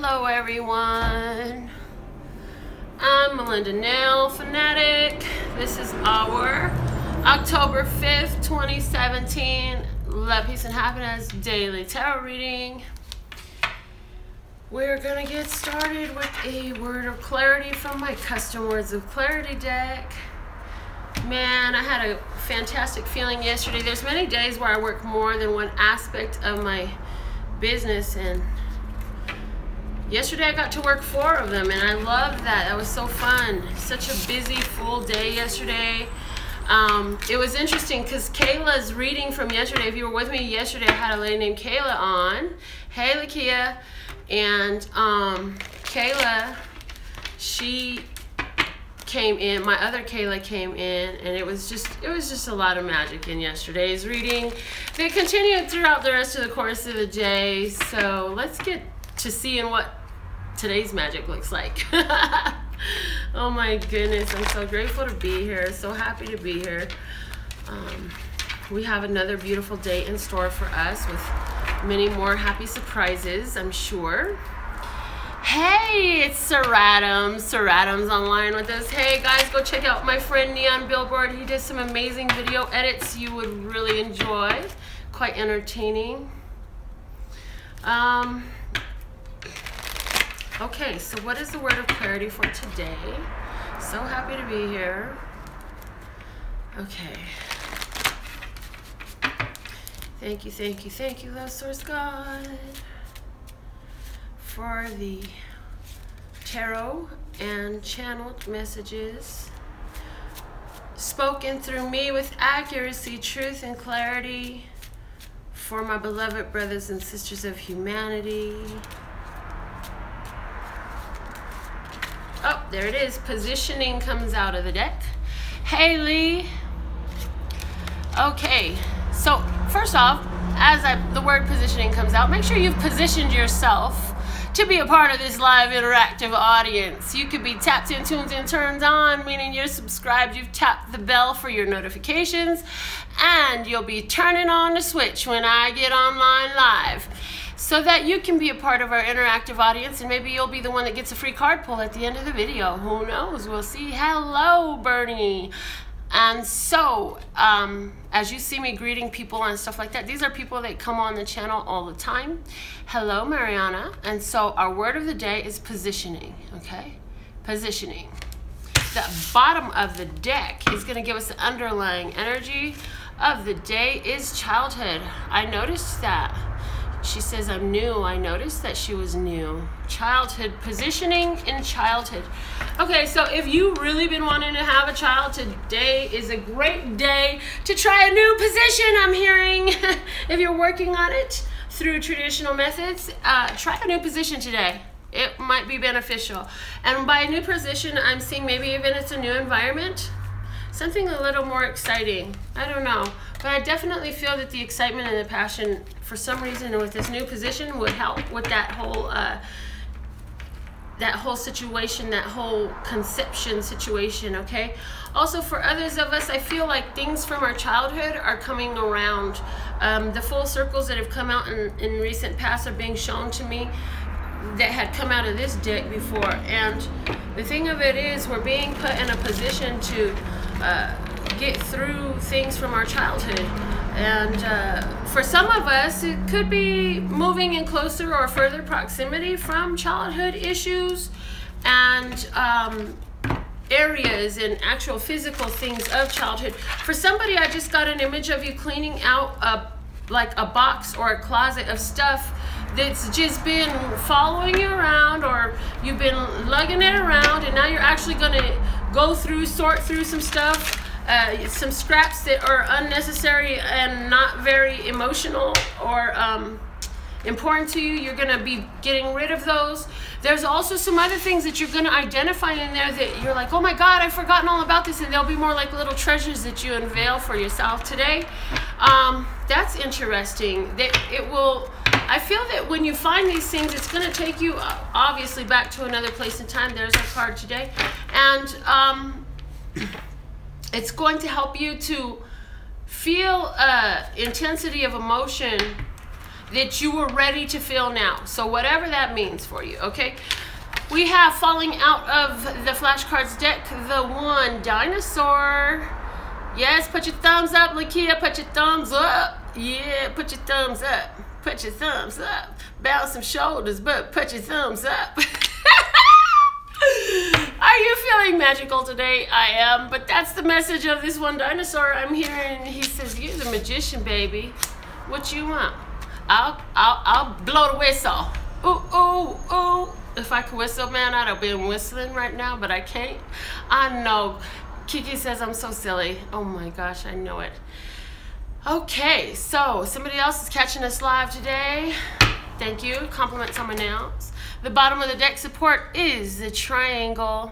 Hello everyone, I'm Melinda NailFanatic. This is our October 5th, 2017 Love, Peace, and Happiness Daily Tarot Reading. We're going to get started with a word of clarity from my custom Words of Clarity deck. Man, I had a fantastic feeling yesterday. There's many days where I work more than one aspect of my business, and yesterday I got to work 4 of them, and I loved that. That was so fun. Such a busy, full day yesterday. It was interesting because Kayla's reading from yesterday, if you were with me yesterday, I had a lady named Kayla on. Hey, Lakia. And Kayla, she came in, my other Kayla came in, and it was just a lot of magic in yesterday's reading. They continued throughout the rest of the course of the day, so let's get to seeing what today's magic looks like. Oh my goodness, I'm so grateful to be here, so happy to be here. We have another beautiful day in store for us with many more happy surprises, I'm sure. Hey, it's Sir Adams. Sir Adams online with us. Hey guys, go check out my friend Neon Billboard. He did some amazing video edits you would really enjoy. Quite entertaining. Okay, so what is the word of clarity for today? So happy to be here. Okay. Thank you, Love Source God, for the tarot and channeled messages spoken through me with accuracy, truth, and clarity for my beloved brothers and sisters of humanity. Oh, there it is. Positioning comes out of the deck. Hey, Lee. Okay, so first off, as the word positioning comes out, make sure you've positioned yourself to be a part of this live interactive audience. You could be tapped in, tuned in, turned on, meaning you're subscribed, you've tapped the bell for your notifications, and you'll be turning on the switch when I get online live, so that you can be a part of our interactive audience, and maybe you'll be the one that gets a free card pull at the end of the video. Who knows? We'll see. Hello, Bernie. And so, as you see me greeting people and stuff like that, these are people that come on the channel all the time. Hello, Mariana. And so our word of the day is positioning, okay? Positioning. The bottom of the deck is going to give us the underlying energy of the day is childhood. I noticed that. She says, I'm new. I noticed that she was new. Childhood, positioning in childhood. Okay, so if you've really been wanting to have a child, today is a great day to try a new position, I'm hearing. If you're working on it through traditional methods, try a new position today. It might be beneficial. And by a new position, I'm seeing maybe even it's a new environment. Something a little more exciting. I don't know. But I definitely feel that the excitement and the passion, for some reason, with this new position would help with that whole situation, that whole conception situation, okay? Also, for others of us, I feel like things from our childhood are coming around. The full circles that have come out in recent past are being shown to me that had come out of this deck before. And the thing of it is, we're being put in a position to get through things from our childhood, and for some of us it could be moving in closer or further proximity from childhood issues and areas and actual physical things of childhood. For somebody, I just got an image of you cleaning out like a box or a closet of stuff that's just been following you around, or you've been lugging it around, and now you're actually going to go through, sort through some stuff, some scraps that are unnecessary and not very emotional or important to you. You're going to be getting rid of those. There's also some other things that you're going to identify in there that you're like, oh my God, I've forgotten all about this, and they'll be more like little treasures that you unveil for yourself today. That's interesting. It will. I feel that when you find these things, it's going to take you obviously back to another place in time. There's our card today, and it's going to help you to feel intensity of emotion that you were ready to feel now. So whatever that means for you, okay? We have falling out of the flashcards deck, the one dinosaur. Yes, put your thumbs up, Lakia, put your thumbs up. Yeah, put your thumbs up. Put your thumbs up. Bounce some shoulders, but put your thumbs up. Are you feeling magical today? I am, but that's the message of this one dinosaur I'm hearing. He says, you're the magician, baby. What you want? I'll blow the whistle. Ooh, ooh, ooh. If I could whistle, man, I'd have been whistling right now, but I can't. I know. Kiki says I'm so silly. Oh my gosh, I know it. Okay, so somebody else is catching us live today. Thank you. Compliments on my nails. The bottom of the deck support is the triangle.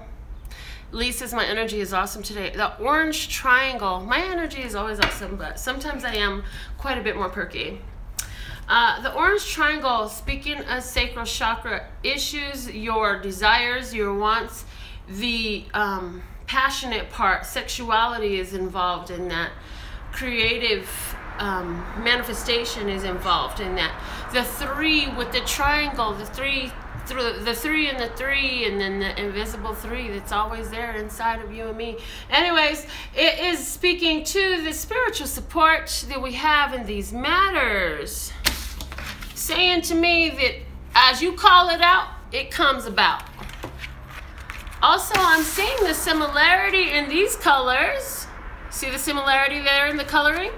Lee says my energy is awesome today. The orange triangle. My energy is always awesome, but sometimes I am quite a bit more perky. The orange triangle, speaking of sacral chakra issues, your desires, your wants, the passionate part, sexuality is involved in that. Creative manifestation is involved in that. The three with the triangle, the three and the three, and then the invisible three that's always there inside of you and me. Anyways, it is speaking to the spiritual support that we have in these matters, saying to me that as you call it out, it comes about. Also, I'm seeing the similarity in these colors. See the similarity there in the coloring?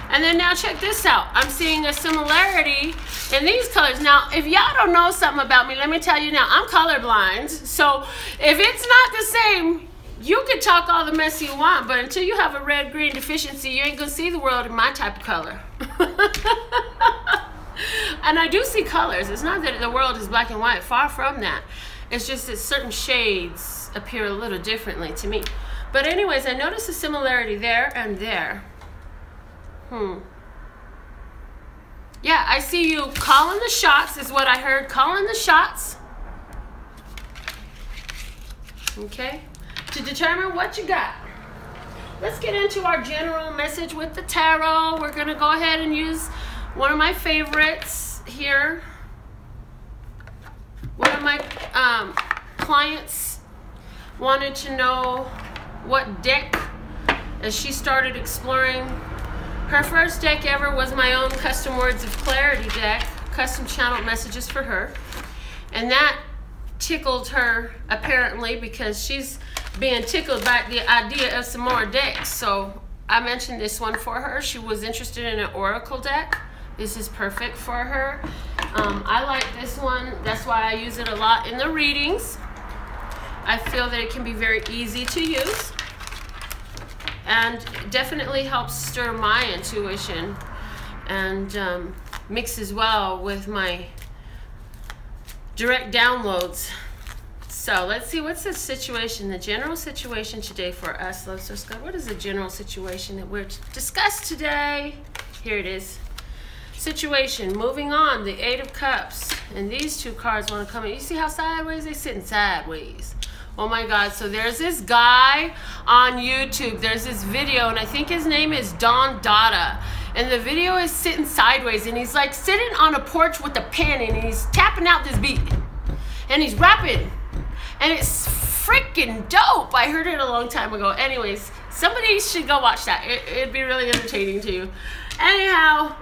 And then now check this out. I'm seeing a similarity in these colors. Now, if y'all don't know something about me, let me tell you now, I'm colorblind. So if it's not the same, you can talk all the mess you want, but until you have a red-green deficiency, you ain't gonna see the world in my type of color. And I do see colors. It's not that the world is black and white, far from that. It's just that certain shades appear a little differently to me. But anyways, I noticed a similarity there and there. Yeah, I see you calling the shots is what I heard. Calling the shots. Okay. To determine what you got. Let's get into our general message with the tarot. We're going to go ahead and use one of my favorites here. One of my clients wanted to know what deck as she started exploring. Her first deck ever was my own custom Words of Clarity deck, custom channeled messages for her. And that tickled her apparently because she's being tickled by the idea of some more decks. So I mentioned this one for her. She was interested in an oracle deck. This is perfect for her. I like this one. That's why I use it a lot in the readings. I feel that it can be very easy to use and definitely helps stir my intuition and mixes well with my direct downloads. So let's see, what's the situation, the general situation today for us, Love Source God? What is the general situation that we're to discuss today? Here it is. Situation, moving on, the Eight of Cups. And these two cards want to come in. You see how sideways they're sitting? Sideways. Oh my God, so there's this guy on YouTube. There's this video, and I think his name is Don Dada. And the video is sitting sideways, and he's like sitting on a porch with a pen, and he's tapping out this beat. And he's rapping. And it's freaking dope. I heard it a long time ago. Anyways, somebody should go watch that. It'd be really entertaining to you. Anyhow,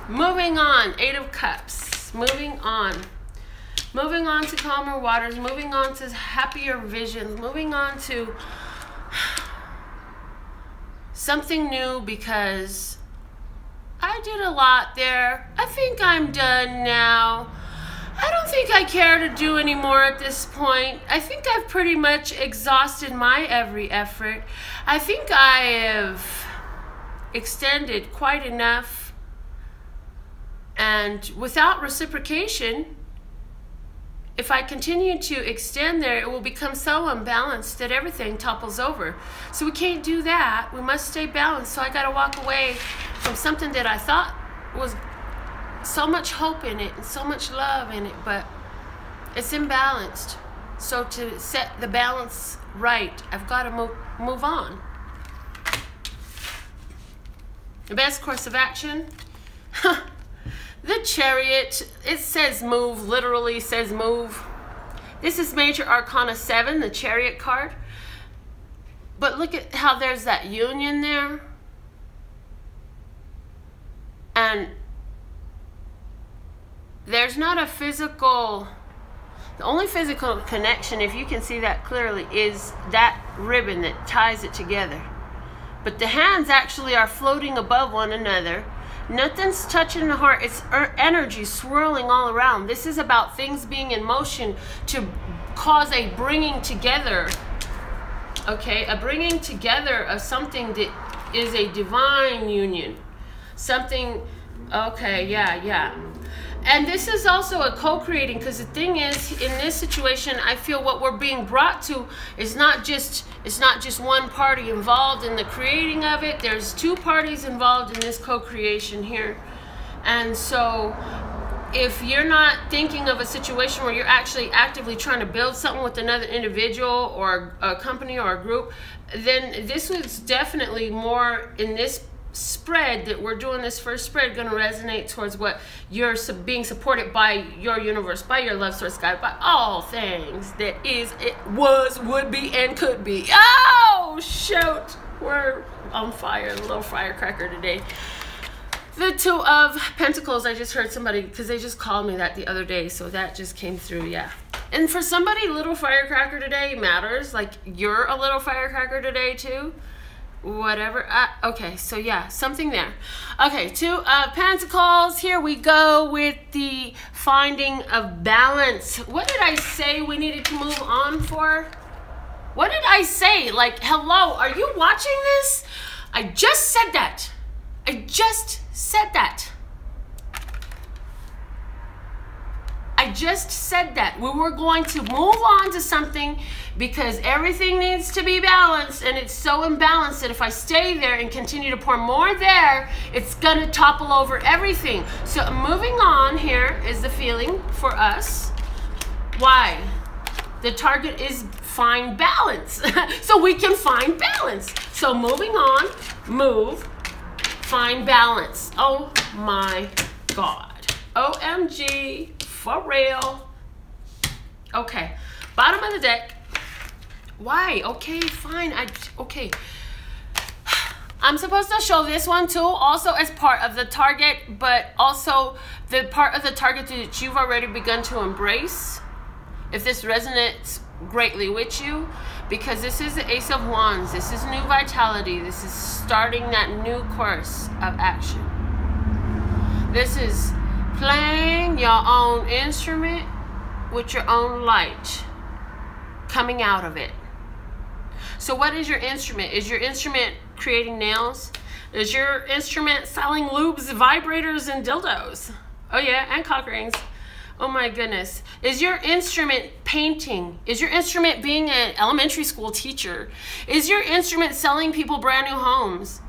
moving on. Eight of Cups. Moving on. Moving on to calmer waters. Moving on to happier visions. Moving on to something new because I did a lot there. I think I'm done now. I don't think I care to do any more at this point. I think I've pretty much exhausted my every effort. I think I have extended quite enough, and without reciprocation, if I continue to extend there, it will become so unbalanced that everything topples over. So we can't do that. We must stay balanced. So I got to walk away from something that I thought was so much hope in it and so much love in it, but it's imbalanced. So to set the balance right, I've got to move on. The best course of action? The Chariot, it says move, literally says move. This is Major Arcana 7, the Chariot card. But look at how there's that union there. And there's not a physical, the only physical connection, if you can see that clearly, is that ribbon that ties it together. But the hands actually are floating above one another. Nothing's touching the heart. It's energy swirling all around. This is about things being in motion to cause a bringing together, okay? A bringing together of something that is a divine union. Something, okay, yeah. And this is also a co-creating, because the thing is, in this situation, I feel what we're being brought to is not just, it's not just one party involved in the creating of it. There's two parties involved in this co-creation here. And so if you're not thinking of a situation where you're actually actively trying to build something with another individual or a company or a group, then this was definitely more in this spread that we're doing, this first spread, going to resonate towards what you're being supported by, your universe, by your love source guide, by all things that is, it was, would be, and could be. Oh shoot, we're on fire, a little firecracker today. The Two of Pentacles, I just heard somebody, because they just called me that the other day, so that just came through, yeah. And for somebody, little firecracker today matters, like you're a little firecracker today too. Whatever. Okay, so yeah, something there. Okay, Two of Pentacles. Here we go with the finding of balance. What did I say we needed to move on for? What did I say? Like, hello, are you watching this? I just said that. I just said that. I just said that. We were going to move on to something because everything needs to be balanced, and it's so imbalanced that if I stay there and continue to pour more there, it's gonna topple over everything. So moving on here is the feeling for us. Why? The target is find balance. So we can find balance. So moving on, move, find balance. Oh my God. OMG. For real. Okay. Bottom of the deck. Why? Okay, fine. Okay. I'm supposed to show this one too, also as part of the target, but also the part of the target that you've already begun to embrace. If this resonates greatly with you, because this is the Ace of Wands. This is new vitality. This is starting that new course of action. This is playing your own instrument with your own light coming out of it. So what is your instrument? Is your instrument creating nails? Is your instrument selling lubes, vibrators, and dildos? Oh yeah, and cock rings. Oh my goodness. Is your instrument painting? Is your instrument being an elementary school teacher? Is your instrument selling people brand new homes?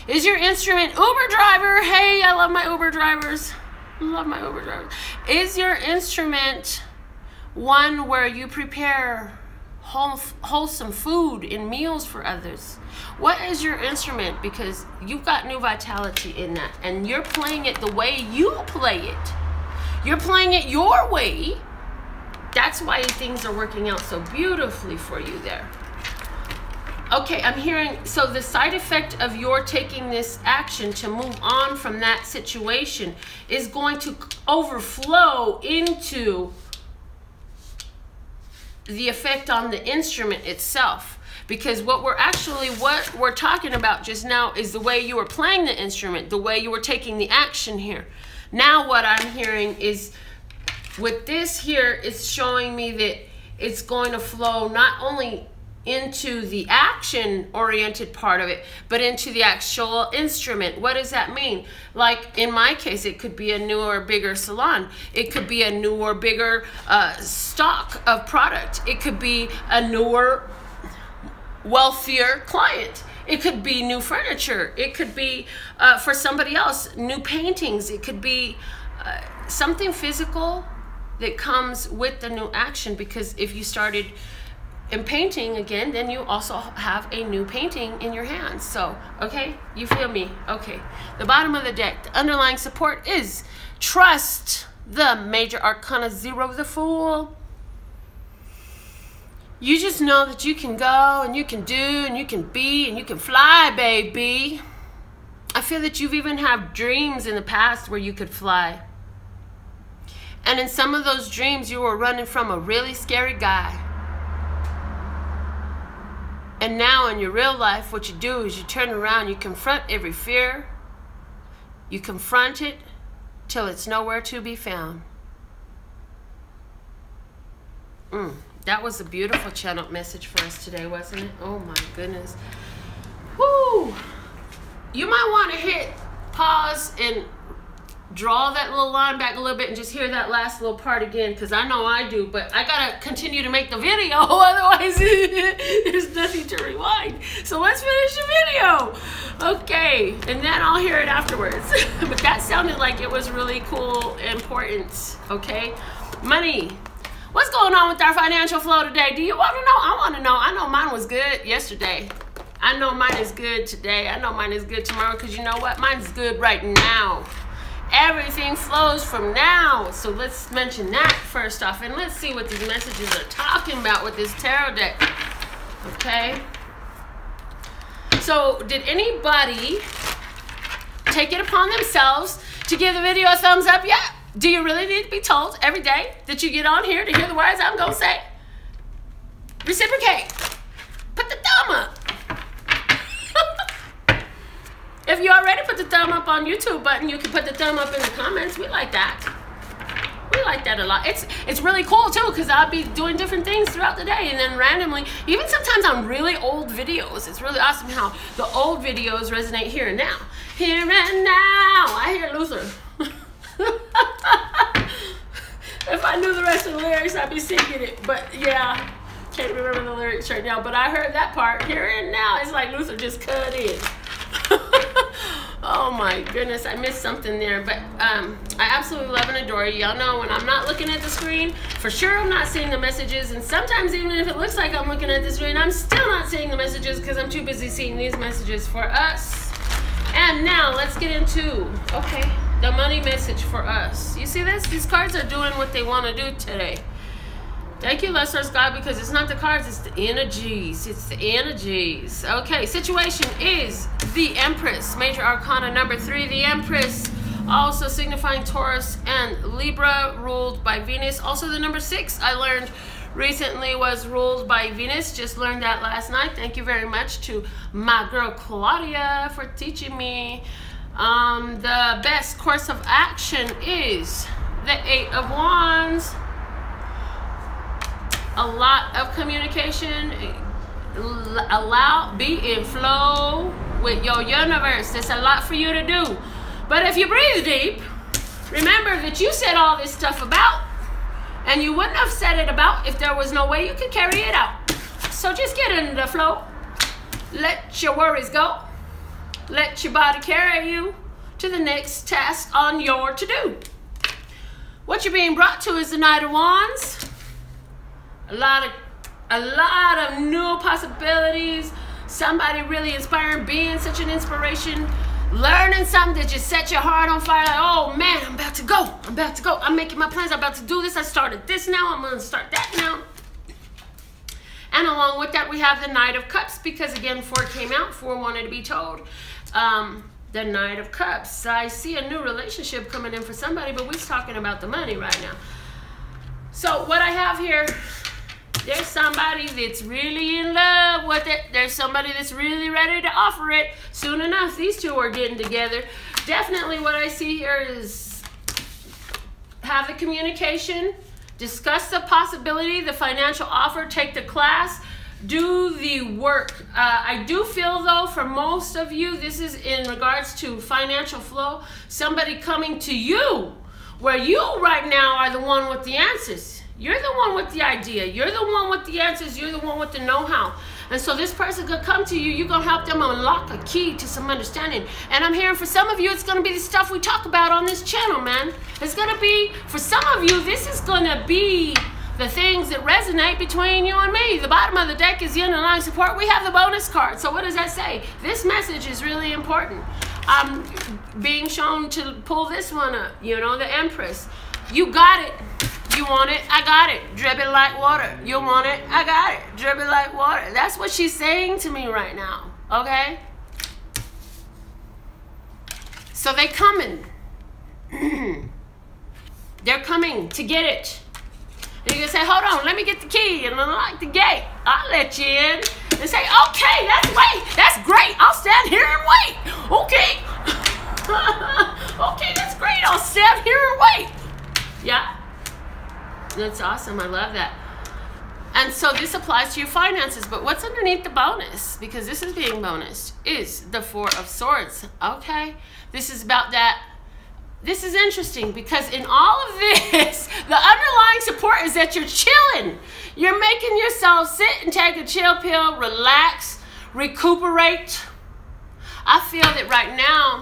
Is your instrument Uber driver? Hey, I love my Uber drivers. Love my Uber driver. Is your instrument one where you prepare wholesome food and meals for others? What is your instrument? Because you've got new vitality in that, and you're playing it the way you play it. You're playing it your way. That's why things are working out so beautifully for you there. Okay, I'm hearing, so the side effect of your taking this action to move on from that situation is going to overflow into the effect on the instrument itself. Because what we're talking about just now is the way you were playing the instrument, the way you were taking the action here. Now what I'm hearing is, with this here, it's showing me that it's going to flow not only into the action-oriented part of it, but into the actual instrument. What does that mean? Like in my case, it could be a newer, bigger salon. It could be a newer, bigger stock of product. It could be a newer, wealthier client. It could be new furniture. It could be, for somebody else, new paintings. It could be something physical that comes with the new action, because if you started in painting again, then you also have a new painting in your hands. So, okay, you feel me? Okay. The bottom of the deck, the underlying support is trust the Major Arcana 0, the Fool. You just know that you can go and you can do and you can be and you can fly, baby. I feel that you've even had dreams in the past where you could fly. And in some of those dreams, you were running from a really scary guy. And now in your real life, what you do is you turn around, you confront every fear. You confront it till it's nowhere to be found. That was a beautiful channel message for us today, wasn't it? Oh my goodness. Woo! You might want to hit pause and draw that little line back a little bit and just hear that last little part again, because I know I do, but I gotta continue to make the video, otherwise there's nothing to rewind. So let's finish the video. Okay, and then I'll hear it afterwards. But that sounded like it was really cool, important. Okay, money. What's going on with our financial flow today? Do you want to know? I want to know. I know mine was good yesterday. I know mine is good today. I know mine is good tomorrow, because you know what? Mine's good right now. Everything flows from now. So let's mention that first off, and let's see what these messages are talking about with this tarot deck. Okay. So did anybody take it upon themselves to give the video a thumbs up yet? Do you really need to be told every day that you get on here to hear the words I'm going to say? Reciprocate. Put the thumb up. If you already put the thumb up on YouTube button, you can put the thumb up in the comments. We like that. We like that a lot. It's really cool too, because I'll be doing different things throughout the day, and then randomly, even sometimes on really old videos, it's really awesome how the old videos resonate here and now. Here and now. I hear Luther. If I knew the rest of the lyrics, I'd be singing it. But yeah, can't remember the lyrics right now. But I heard that part, here and now. It's like Luther just cut in. Oh my goodness, I missed something there. But I absolutely love and adore you. Y'all know when I'm not looking at the screen, for sure I'm not seeing the messages. And sometimes even if it looks like I'm looking at the screen, I'm still not seeing the messages because I'm too busy seeing these messages for us. And now let's get into, okay, the money message for us. You see this? These cards are doing what they want to do today. Thank you, Lesser God, because it's not the cards, it's the energies. It's the energies. Okay, situation is the Empress. Major Arcana number 3, the Empress. Also signifying Taurus and Libra, ruled by Venus. Also the number 6, I learned recently, was ruled by Venus. Just learned that last night. Thank you very much to my girl Claudia for teaching me. The best course of action is the 8 of Wands. A lot of communication. Be in flow with your universe. There's a lot for you to do. But if you breathe deep, remember that you said all this stuff about, and you wouldn't have said it about if there was no way you could carry it out. So just get into the flow. Let your worries go. Let your body carry you to the next task on your to-do. What you're being brought to is the Knight of Wands. A lot of new possibilities. Somebody really inspiring, being such an inspiration. Learning something that just set your heart on fire. Like, oh man, I'm about to go. I'm about to go. I'm making my plans. I'm about to do this. I started this now. I'm going to start that now. And along with that, we have the Knight of Cups, because again, 4 came out. 4 wanted to be told. The Knight of Cups. I see a new relationship coming in for somebody, but we're talking about the money right now. So what I have here, there's somebody that's really in love with it. There's somebody that's really ready to offer it. Soon enough, these two are getting together. Definitely what I see here is have the communication, discuss the possibility, the financial offer, take the class, do the work. I do feel though, for most of you, this is in regards to financial flow, somebody coming to you where you right now are the one with the answers. You're the one with the idea. You're the one with the answers. You're the one with the know-how. And so this person could come to you. You're going to help them unlock a key to some understanding. And I'm hearing for some of you, it's going to be the stuff we talk about on this channel, man. It's going to be, for some of you, this is going to be the things that resonate between you and me. The bottom of the deck is the underlying support. We have the bonus card. So what does that say? This message is really important. I'm being shown to pull this one up, you know, the Empress. You got it. You want it? I got it. Drip it like water. You want it? I got it. Drip it like water. That's what she's saying to me right now, okay? So they coming. They're coming to get it. And you're going to say, hold on, let me get the key and unlock the gate. I'll let you in. And say, okay, that's great. I'll stand here and wait. Okay. Okay, that's great. I'll stand here and wait. Yeah. That's awesome. I love that. And so this applies to your finances. But what's underneath the bonus, because this is being bonused, is the Four of Swords. Okay. This is about that. This is interesting because in all of this, the underlying support is that you're chilling. You're making yourself sit and take a chill pill, relax, recuperate. I feel that right now,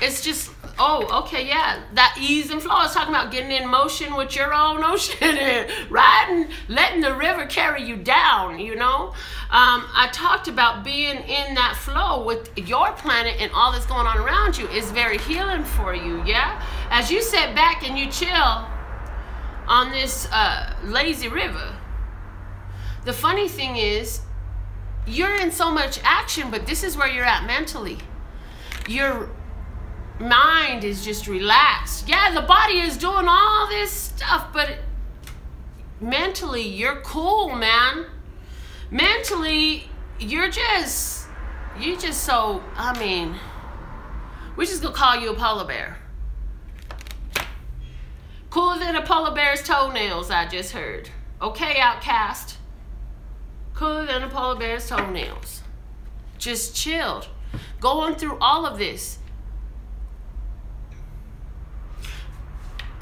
it's just, oh, okay, yeah, that ease and flow. I was talking about getting in motion with your own ocean and riding, letting the river carry you down, you know. I talked about being in that flow with your planet and all that's going on around you is very healing for you, yeah? As you sit back and you chill on this lazy river, the funny thing is, you're in so much action, but this is where you're at mentally. Your mind is just relaxed. Yeah, the body is doing all this stuff, but mentally, you're cool, man. Mentally, you're just so, I mean, we're just gonna call you a polar bear. Cooler than a polar bear's toenails, I just heard. Okay, outcast. Cooler than a polar bear's toenails. Just chilled. Going through all of this.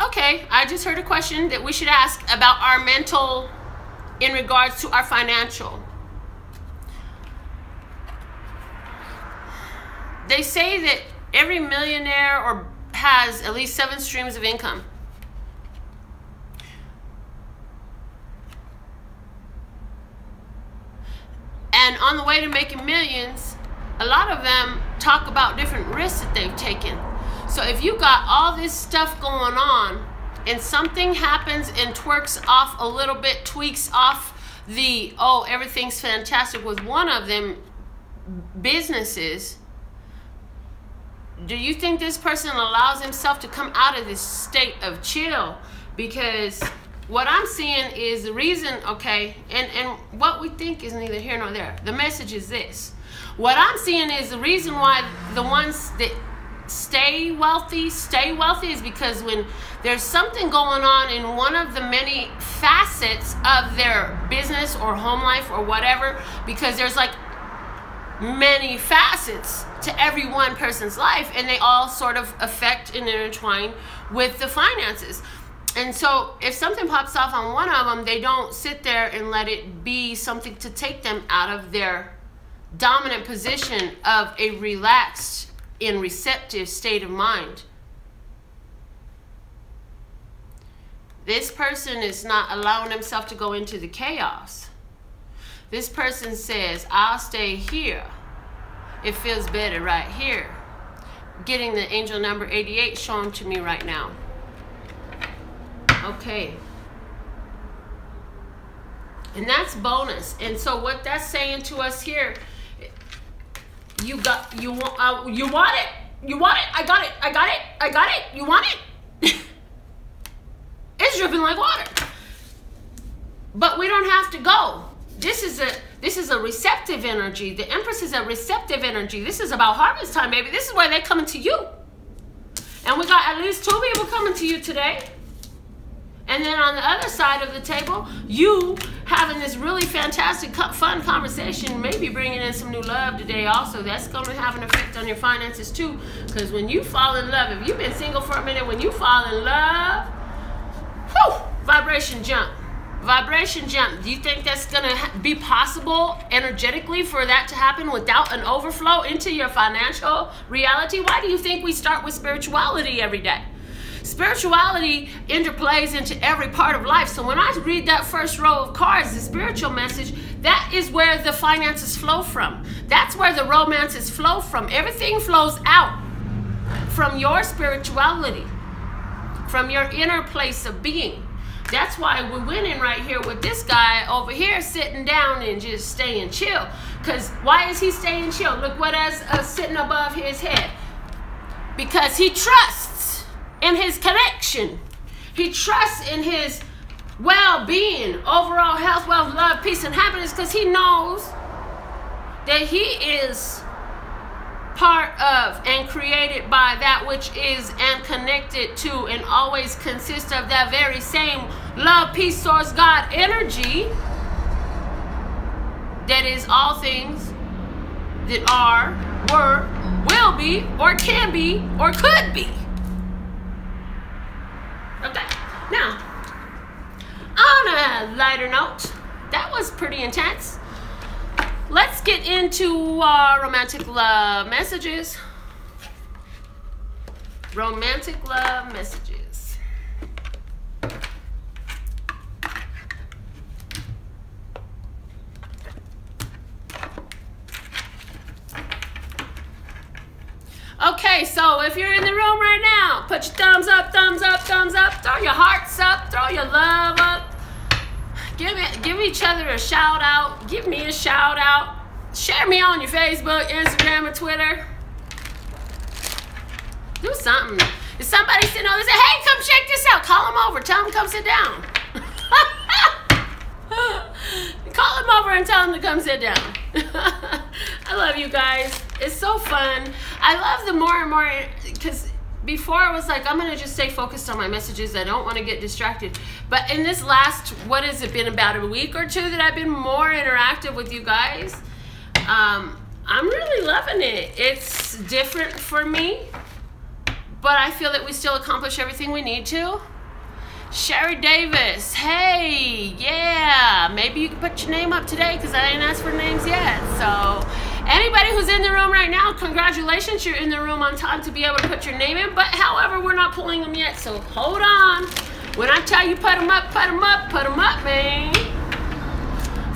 Okay, I just heard a question that we should ask about our mental in regards to our financial. They say that every millionaire has at least 7 streams of income. And on the way to making millions, a lot of them talk about different risks that they've taken. So if you got all this stuff going on and something happens and twerks off a little bit, tweaks off the, oh, everything's fantastic with one of them businesses, do you think this person allows himself to come out of this state of chill? Because what I'm seeing is the reason, okay, and what we think is neither here nor there. The message is this. What I'm seeing is the reason why the ones that stay wealthy is because when there's something going on in one of the many facets of their business or home life or whatever, because there's like many facets to every one person's life and they all sort of affect and intertwine with the finances. And so if something pops off on one of them, they don't sit there and let it be something to take them out of their dominant position of a relaxed and receptive state of mind. This person is not allowing himself to go into the chaos. This person says, I'll stay here. It feels better right here. Getting the angel number 88 shown to me right now. Okay. And that's bonus. And so what that's saying to us here, you want it, I got it, you want it. It's dripping like water. But we don't have to go. This is a receptive energy. The Empress is a receptive energy. This is about harvest time, baby. This is where they're coming to you. And we got at least 2 people coming to you today. And then on the other side of the table, you having this really fantastic, fun conversation, maybe bringing in some new love today also. That's going to have an effect on your finances too. Because when you fall in love, if you've been single for a minute, when you fall in love, whew, vibration jump. Vibration jump. Do you think that's going to be possible energetically for that to happen without an overflow into your financial reality? Why do you think we start with spirituality every day? Spirituality interplays into every part of life. So when I read that first row of cards, the spiritual message, that is where the finances flow from. That's where the romances flow from. Everything flows out from your spirituality, from your inner place of being. That's why we're winning right here with this guy over here sitting down and just staying chill. Because why is he staying chill? Look what is sitting above his head. Because he trusts in his connection. He trusts in his well-being, overall health, wealth, love, peace, and happiness, because he knows that he is part of and created by that which is and connected to and always consists of that very same love, peace, source, God energy that is all things that are, were, will be, or can be, or could be. Okay, now, on a lighter note, that was pretty intense. Let's get into our romantic love messages. Romantic love messages. Okay, so if you're in the room right now, put your thumbs up, thumbs up, thumbs up. Throw your hearts up, throw your love up. Give each other a shout out. Give me a shout out. Share me on your Facebook, Instagram, or Twitter. Do something. If somebody's sitting over there, say, hey, come check this out. Call them over. Tell them to come sit down. Call them over and tell them to come sit down. I love you guys. It's so fun. I love the more and more, because before I was like, I'm going to just stay focused on my messages. I don't want to get distracted. But in this last, what has it been, about a week or two that I've been more interactive with you guys, I'm really loving it. It's different for me, but I feel that we still accomplish everything we need to. Sherry Davis, hey, yeah, maybe you can put your name up today because I didn't ask for names yet. So anybody who's in the room right now, congratulations, you're in the room on time to be able to put your name in. But however, we're not pulling them yet, so hold on. When I tell you put them up, put them up, put them up, man.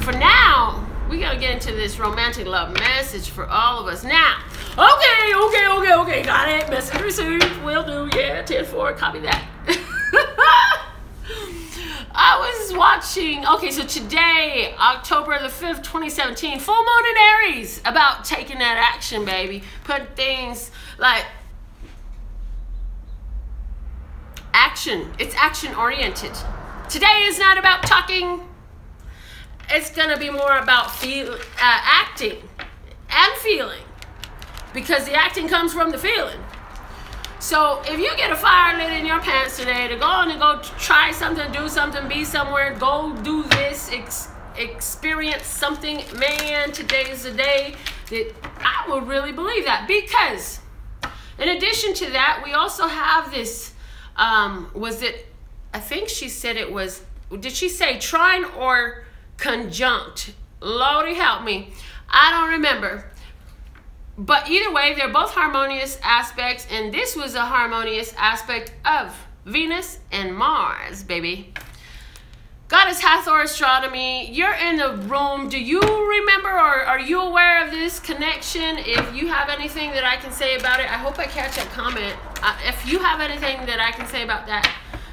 For now, we gotta get into this romantic love message for all of us. Now, okay, got it. Message received, will do, yeah, 10-4, copy that. I was watching, okay, so today, October the 5th, 2017, full moon in Aries, about taking that action, baby. Put things like action. It's action oriented. Today is not about talking. It's gonna be more about acting and feeling, because the acting comes from the feeling. So if you get a fire lit in your pants today to go on and go try something, do something, be somewhere, go do this, experience something, man, today is the day that I will really believe that. Because in addition to that, we also have this, I think she said it was, did she say trine or conjunct? Lordy help me, I don't remember. But either way, they're both harmonious aspects, and this was a harmonious aspect of Venus and Mars, baby. Goddess Hathor Astronomy, you're in the room. Do you remember, or are you aware of this connection? If you have anything that I can say about it, I hope I catch a comment. If you have anything that I can say about that,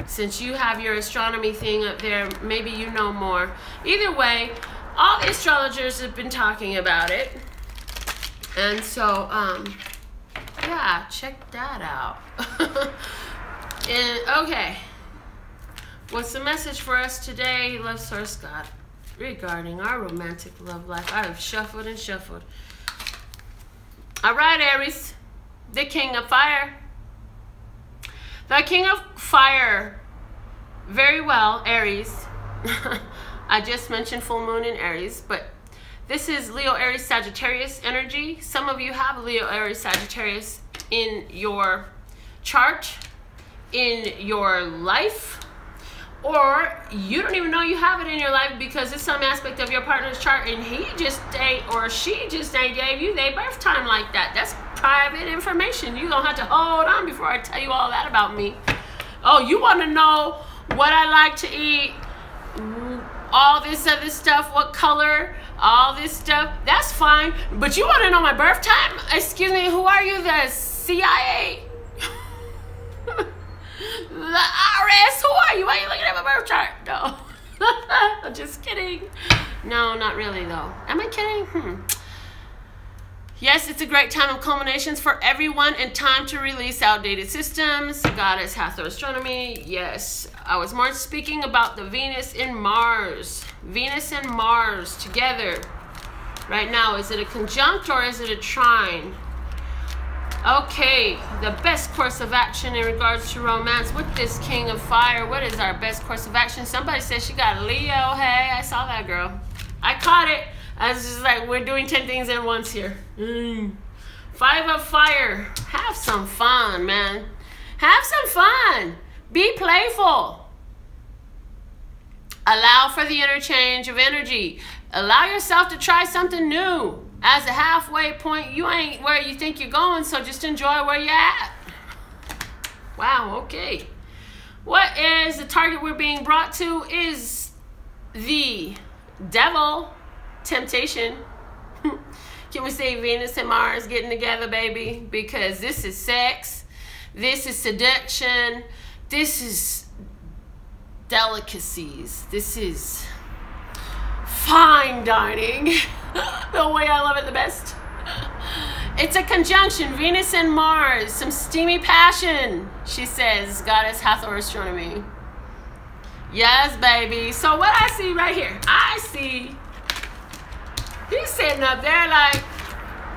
since you have your astronomy thing up there, maybe you know more. Either way, all the astrologers have been talking about it. And so, yeah, check that out. And, okay. What's the message for us today, Love Source God, regarding our romantic love life? I have shuffled and shuffled. All right, Aries, the King of Fire. The King of Fire, very well, Aries. I just mentioned full moon in Aries, but this is Leo, Aries, Sagittarius energy. Some of you have Leo, Aries, Sagittarius in your chart, in your life, or you don't even know you have it in your life because it's some aspect of your partner's chart and he just ain't, or she just ain't gave you their birth time like that. That's private information. You're gonna have to hold on before I tell you all that about me. Oh, you want to know what I like to eat, all this other stuff, what color, all this stuff, that's fine. But you want to know my birth time? Excuse me, who are you, the CIA? The IRS? Who are you? Why are you looking at my birth chart? No. I'm just kidding. No, not really though. Am I kidding? Yes, it's a great time of culminations for everyone and time to release outdated systems. Goddess Hathor Astronomy. Yes, I was more speaking about the Venus and Mars. Venus and Mars together right now. Is it a conjunct or is it a trine? Okay, the best course of action in regards to romance with this King of Fire. What is our best course of action? Somebody said she got a Leo. Hey, I saw that, girl. I caught it. I was just like, we're doing 10 things at once here. 5 of Fire. Have some fun, man. Have some fun. Be playful. Allow for the interchange of energy. Allow yourself to try something new. As a halfway point, you ain't where you think you're going, so just enjoy where you're at. Wow, okay. What is the target we're being brought to? Is the devil. Temptation. Can we say Venus and Mars getting together, baby? Because this is sex. This is seduction. This is delicacies. This is fine dining. The way I love it the best. It's a conjunction. Venus and Mars. Some steamy passion, she says. Goddess Hathor Astronomy. Yes, baby. So what I see right here, I see he's sitting up there like,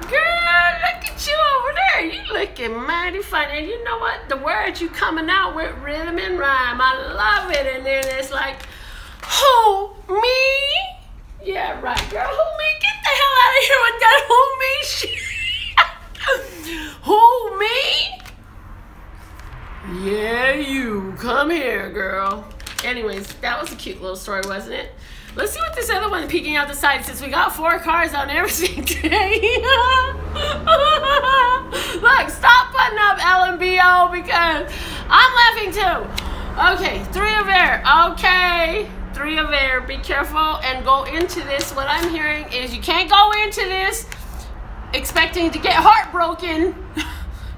girl, look at you over there. You looking mighty funny. And you know what? The words you coming out with rhythm and rhyme. I love it. And then it's like, who, me? Yeah, right, girl. Who, me? Get the hell out of here with that who, me shit. Who, me? Yeah, you. Come here, girl. Anyways, that was a cute little story, wasn't it? Let's see what this other one peeking out the side, since we got 4 cards on everything today. Look, stop putting up LMBO because I'm laughing too. Okay, 3 of air. Okay, 3 of air. Be careful and go into this. What I'm hearing is you can't go into this expecting to get heartbroken.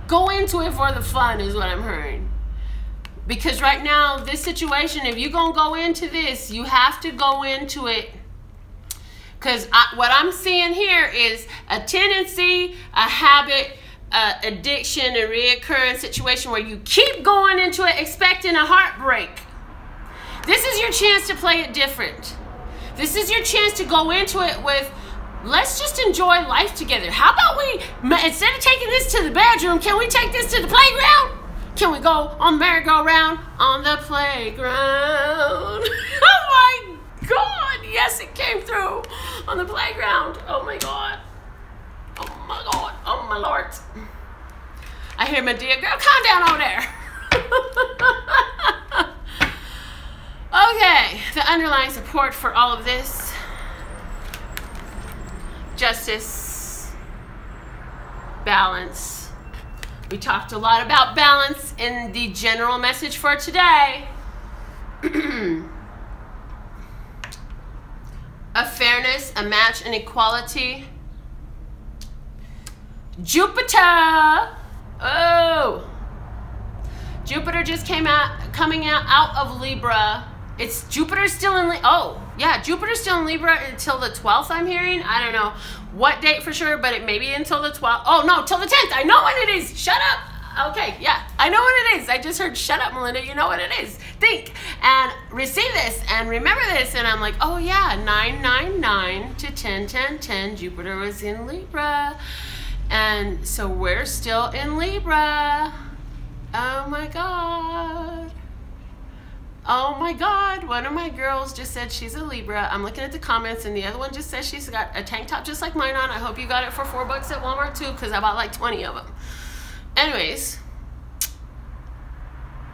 Go into it for the fun is what I'm hearing. Because right now, this situation, if you're going to go into this, you have to go into it. Because what I'm seeing here is a tendency, a habit, addiction, a reoccurring situation where you keep going into it expecting a heartbreak. This is your chance to play it different. This is your chance to go into it with, let's just enjoy life together. How about we, instead of taking this to the bedroom, can we take this to the playground? Can we go on the merry-go-round on the playground? Oh my God, yes, it came through on the playground. Oh my God. Oh my God. Oh my Lord. I hear Medea, girl, calm down over there. Okay, the underlying support for all of this. Justice, balance. We talked a lot about balance in the general message for today. A fairness, a match, an equality. Jupiter. Oh. Jupiter just coming out of Libra. It's Jupiter's still in oh yeah, Jupiter's still in Libra until the 12th, I'm hearing. I don't know what date for sure, but it may be until the 12th. Oh no, till the 10th. I know when it is. Shut up. Okay, yeah, I know what it is. I just heard shut up, Melinda. You know what it is. Think and receive this and remember this. And I'm like, oh yeah, 999 to 101010. Jupiter was in Libra. And so we're still in Libra. Oh my God. Oh my God, one of my girls just said she's a Libra. I'm looking at the comments and the other one just says she's got a tank top just like mine on. I hope you got it for $4 at Walmart too, because I bought like 20 of them. Anyways,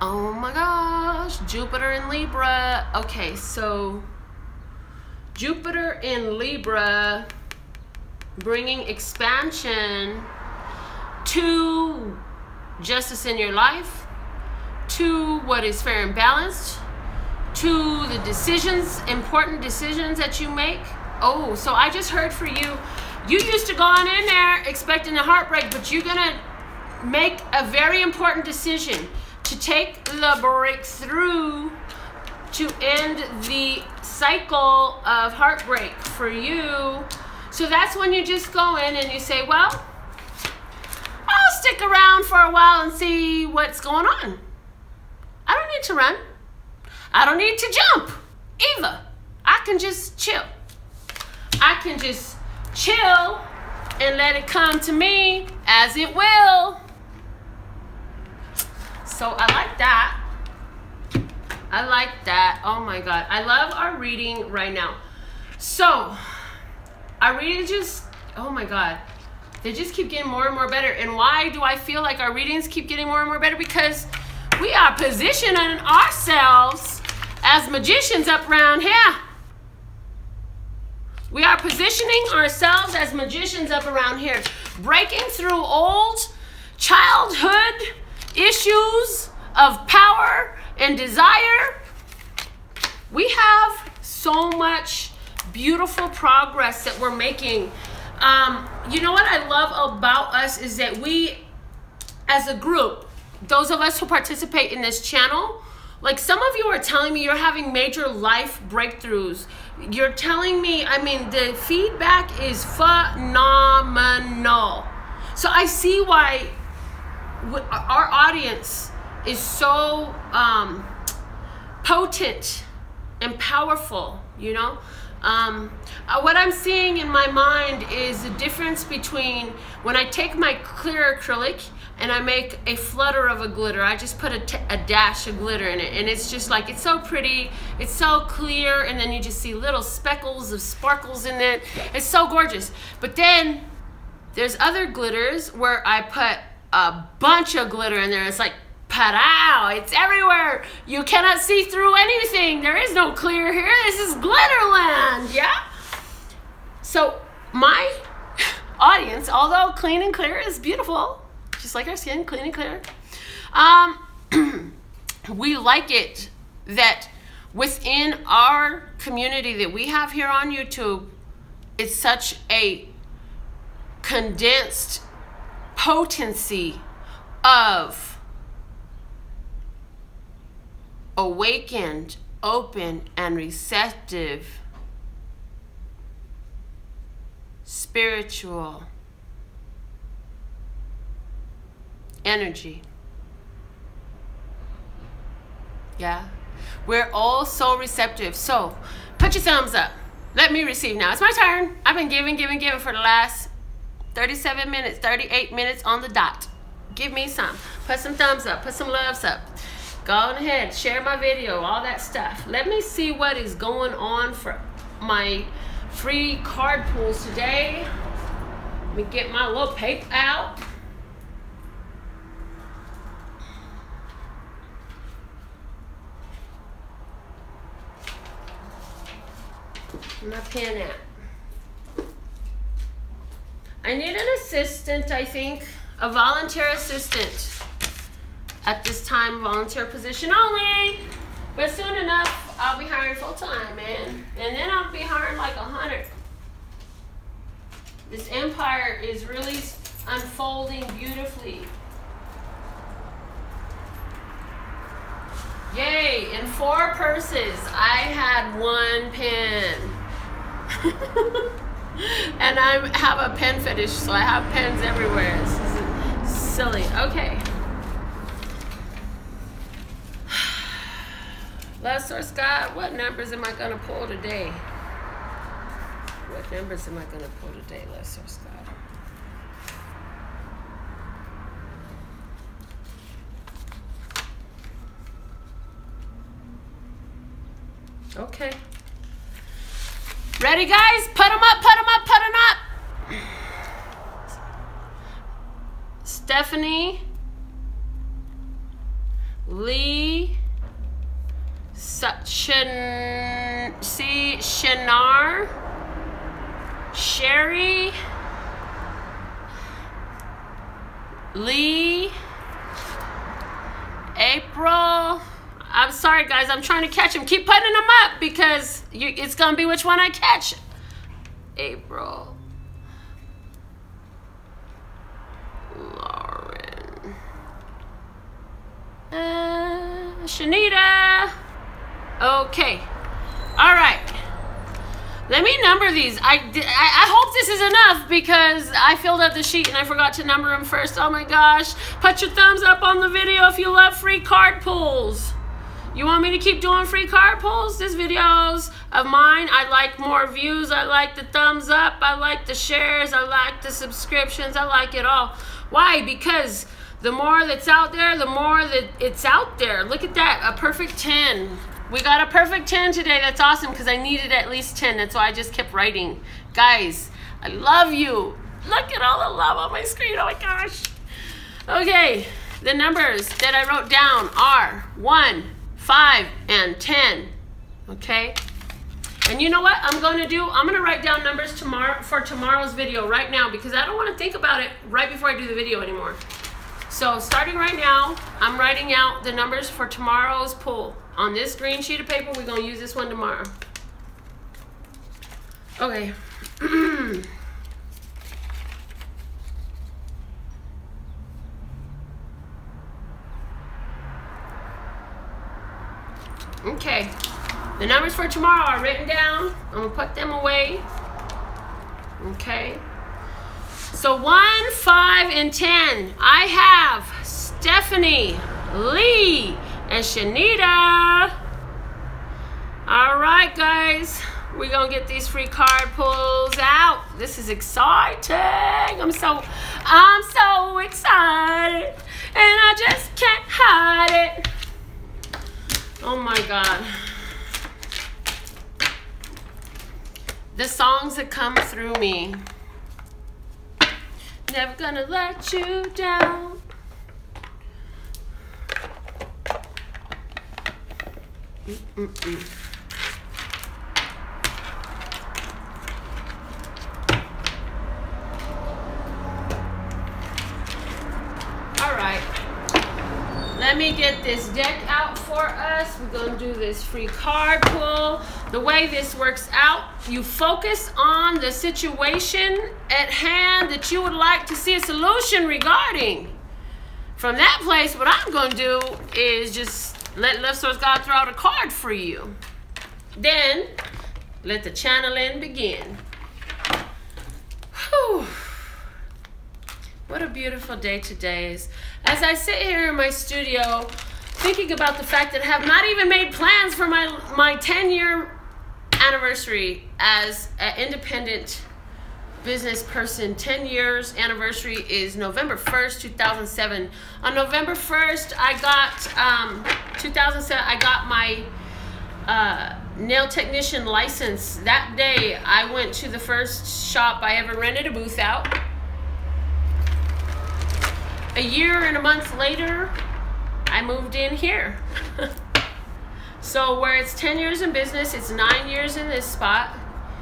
oh my gosh, Jupiter in Libra. Okay, so Jupiter in Libra, bringing expansion to justice in your life, to what is fair and balanced, to the decisions, important decisions that you make. Oh, so I just heard for you, you used to go on in there expecting a heartbreak, but you're gonna make a very important decision to take the breakthrough to end the cycle of heartbreak for you. So that's when you just go in and you say, well, I'll stick around for a while and see what's going on. I don't need to run. I don't need to jump either. I can just chill. I can just chill and let it come to me as it will. So I like that. I like that. Oh my God. I love our reading right now. So our reading just, oh my God, they just keep getting more and more better. And why do I feel like our readings keep getting more and more better? Because we are positioning ourselves as magicians up around here. We are positioning ourselves as magicians up around here, breaking through old childhood issues of power and desire. We have so much beautiful progress that we're making. You know what I love about us is that we, as a group, those of us who participate in this channel, like some of you are telling me you're having major life breakthroughs. You're telling me, I mean, the feedback is phenomenal. So I see why our audience is so potent and powerful, you know? What I'm seeing in my mind is the difference between when I take my clear acrylic and I make a flutter of a glitter. I just put a dash of glitter in it, and it's just like, it's so pretty, it's so clear, and then you just see little speckles of sparkles in it. It's so gorgeous. But then there's other glitters where I put a bunch of glitter in there. It's like, pa-dow, it's everywhere. You cannot see through anything. There is no clear here. This is Glitterland, yeah? So my audience, although clean and clear is beautiful, just like our skin, clean and clear, we like it that within our community that we have here on YouTube, it's such a condensed potency of awakened, open, and receptive, spiritual energy. Yeah, we're all so receptive. So put your thumbs up. Let me receive now. It's my turn. I've been giving for the last 37 minutes, 38 minutes on the dot. Give me some. Put some thumbs up. Put some loves up. Go on ahead. Share my video. All that stuff. Let me see what is going on for my free card pulls today. Let me get my little paper out. My pen at. I need an assistant, I think. A volunteer assistant. At this time, volunteer position only. But soon enough, I'll be hiring full-time, man. And then I'll be hiring like 100. This empire is really unfolding beautifully. Yay, in 4 purses, I had 1 pen. And I have a pen fetish, so I have pens everywhere. This is silly. Okay. Love Source God, what numbers am I going to pull today? What numbers am I going to pull today, Love Source God? Okay. Ready, guys? Put them up, put them up, put them up. Stephanie, Lee, Shinar, Sherry, Lee, April. I'm sorry, guys. I'm trying to catch them. Keep putting them up because it's going to be which one I catch. April. Lauren. Shanita. Okay. All right. Let me number these. I hope this is enough because I filled out the sheet and I forgot to number them first. Oh my gosh. Put your thumbs up on the video if you love free card pulls. You want me to keep doing free card pulls? This videos of mine. I like more views. I like the thumbs up. I like the shares. I like the subscriptions. I like it all. Why? Because the more that's out there, the more that it's out there. Look at that. A perfect 10. We got a perfect 10 today. That's awesome because I needed at least 10. That's why I just kept writing. Guys, I love you. Look at all the love on my screen. Oh my gosh. Okay, the numbers that I wrote down are 1, 5, and 10. Okay? And you know what I'm going to do? I'm going to write down numbers for tomorrow's video right now because I don't want to think about it right before I do the video anymore. So starting right now, I'm writing out the numbers for tomorrow's pull. On this green sheet of paper, we're going to use this one tomorrow. Okay. Okay. The numbers for tomorrow are written down. I'm going to put them away. Okay. So 1, 5, and 10. I have Stephanie, Lee, and Shanita. All right, guys, we're gonna get these free card pulls out. This is exciting. I'm so excited, and I just can't hide it. Oh my God. The songs that come through me. Never gonna let you down. All right, let me get this deck out for us. We're gonna do this free card pull. The way this works out, you focus on the situation at hand that you would like to see a solution regarding. From that place, what I'm gonna do is just let Left Source God throw out a card for you. Then, let the channeling begin. Whew. What a beautiful day today is. As I sit here in my studio, thinking about the fact that I have not even made plans for my 10-year anniversary as an independent business person. 10 years anniversary is November 1st, 2007. On November 1st, I got my nail technician license. That day, I went to the first shop I ever rented a booth out. A year and a month later, I moved in here. So where it's 10 years in business, it's 9 years in this spot.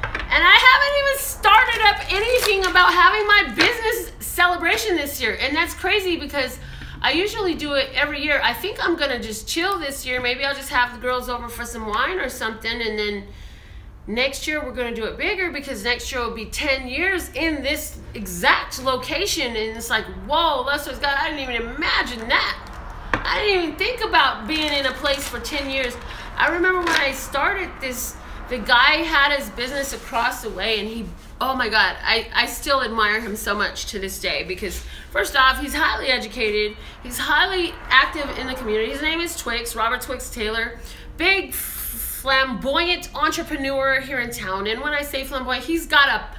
And I haven't even started up anything about having my business celebration this year. And that's crazy because I usually do it every year. I think I'm gonna just chill this year. Maybe I'll just have the girls over for some wine or something. And then next year we're gonna do it bigger because next year will be 10 years in this exact location. And it's like, whoa, Lester's God, I didn't even imagine that. I didn't even think about being in a place for 10 years. I remember when I started this, the guy had his business across the way and he, oh my God, I still admire him so much to this day because first off, he's highly educated. He's highly active in the community. His name is Twix, Robert Twix Taylor. Big, flamboyant entrepreneur here in town. And when I say flamboyant, he's got a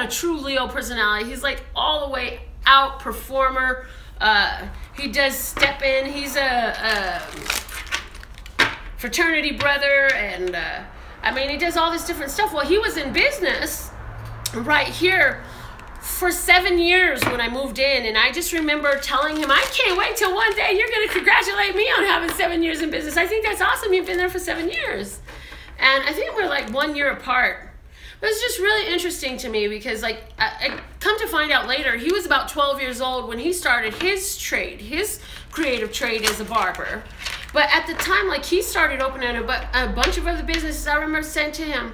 true Leo personality. He's like all the way out performer. He does step in. He's a fraternity brother and I mean, he does all this different stuff. Well, he was in business right here for 7 years when I moved in. And I just remember telling him, I can't wait till one day you're going to congratulate me on having 7 years in business. I think that's awesome. You've been there for 7 years. And I think we're like 1 year apart. But it's just really interesting to me because like I come to find out later, he was about 12 years old when he started his trade, his creative trade as a barber. But at the time, like, he started opening a bunch of other businesses. I remember saying to him,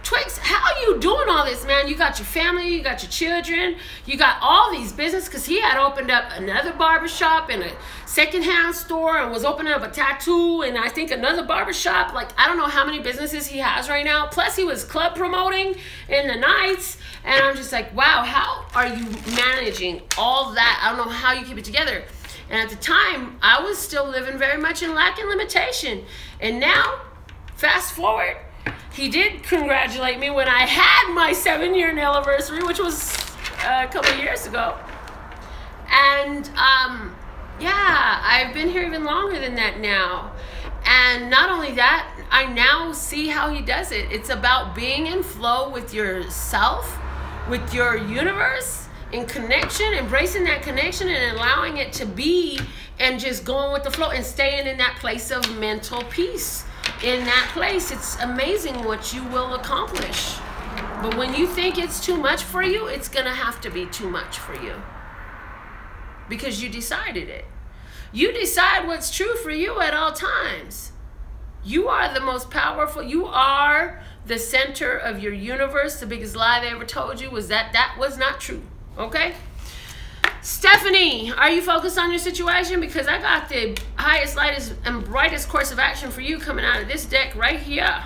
Twix, how are you doing all this, man? You got your family, you got your children, you got all these businesses, because he had opened up another barbershop and a secondhand store and was opening up a tattoo and I think another barbershop. Like, I don't know how many businesses he has right now. Plus, he was club promoting in the nights. And I'm just like, wow, how are you managing all that? I don't know how you keep it together. And at the time, I was still living very much in lack and limitation. And now, fast forward, he did congratulate me when I had my 7-year nail anniversary, which was a couple of years ago. And yeah, I've been here even longer than that now. And not only that, I now see how he does it. It's about being in flow with yourself, with your universe, in connection, embracing that connection and allowing it to be, and just going with the flow and staying in that place of mental peace. In that place, it's amazing what you will accomplish. But when you think it's too much for you, it's gonna have to be too much for you, because you decided it. You decide what's true for you at all times. You are the most powerful. You are the center of your universe. The biggest lie they ever told you was that that was not true. Okay? Stephanie, are you focused on your situation? Because I got the highest, lightest, and brightest course of action for you coming out of this deck right here.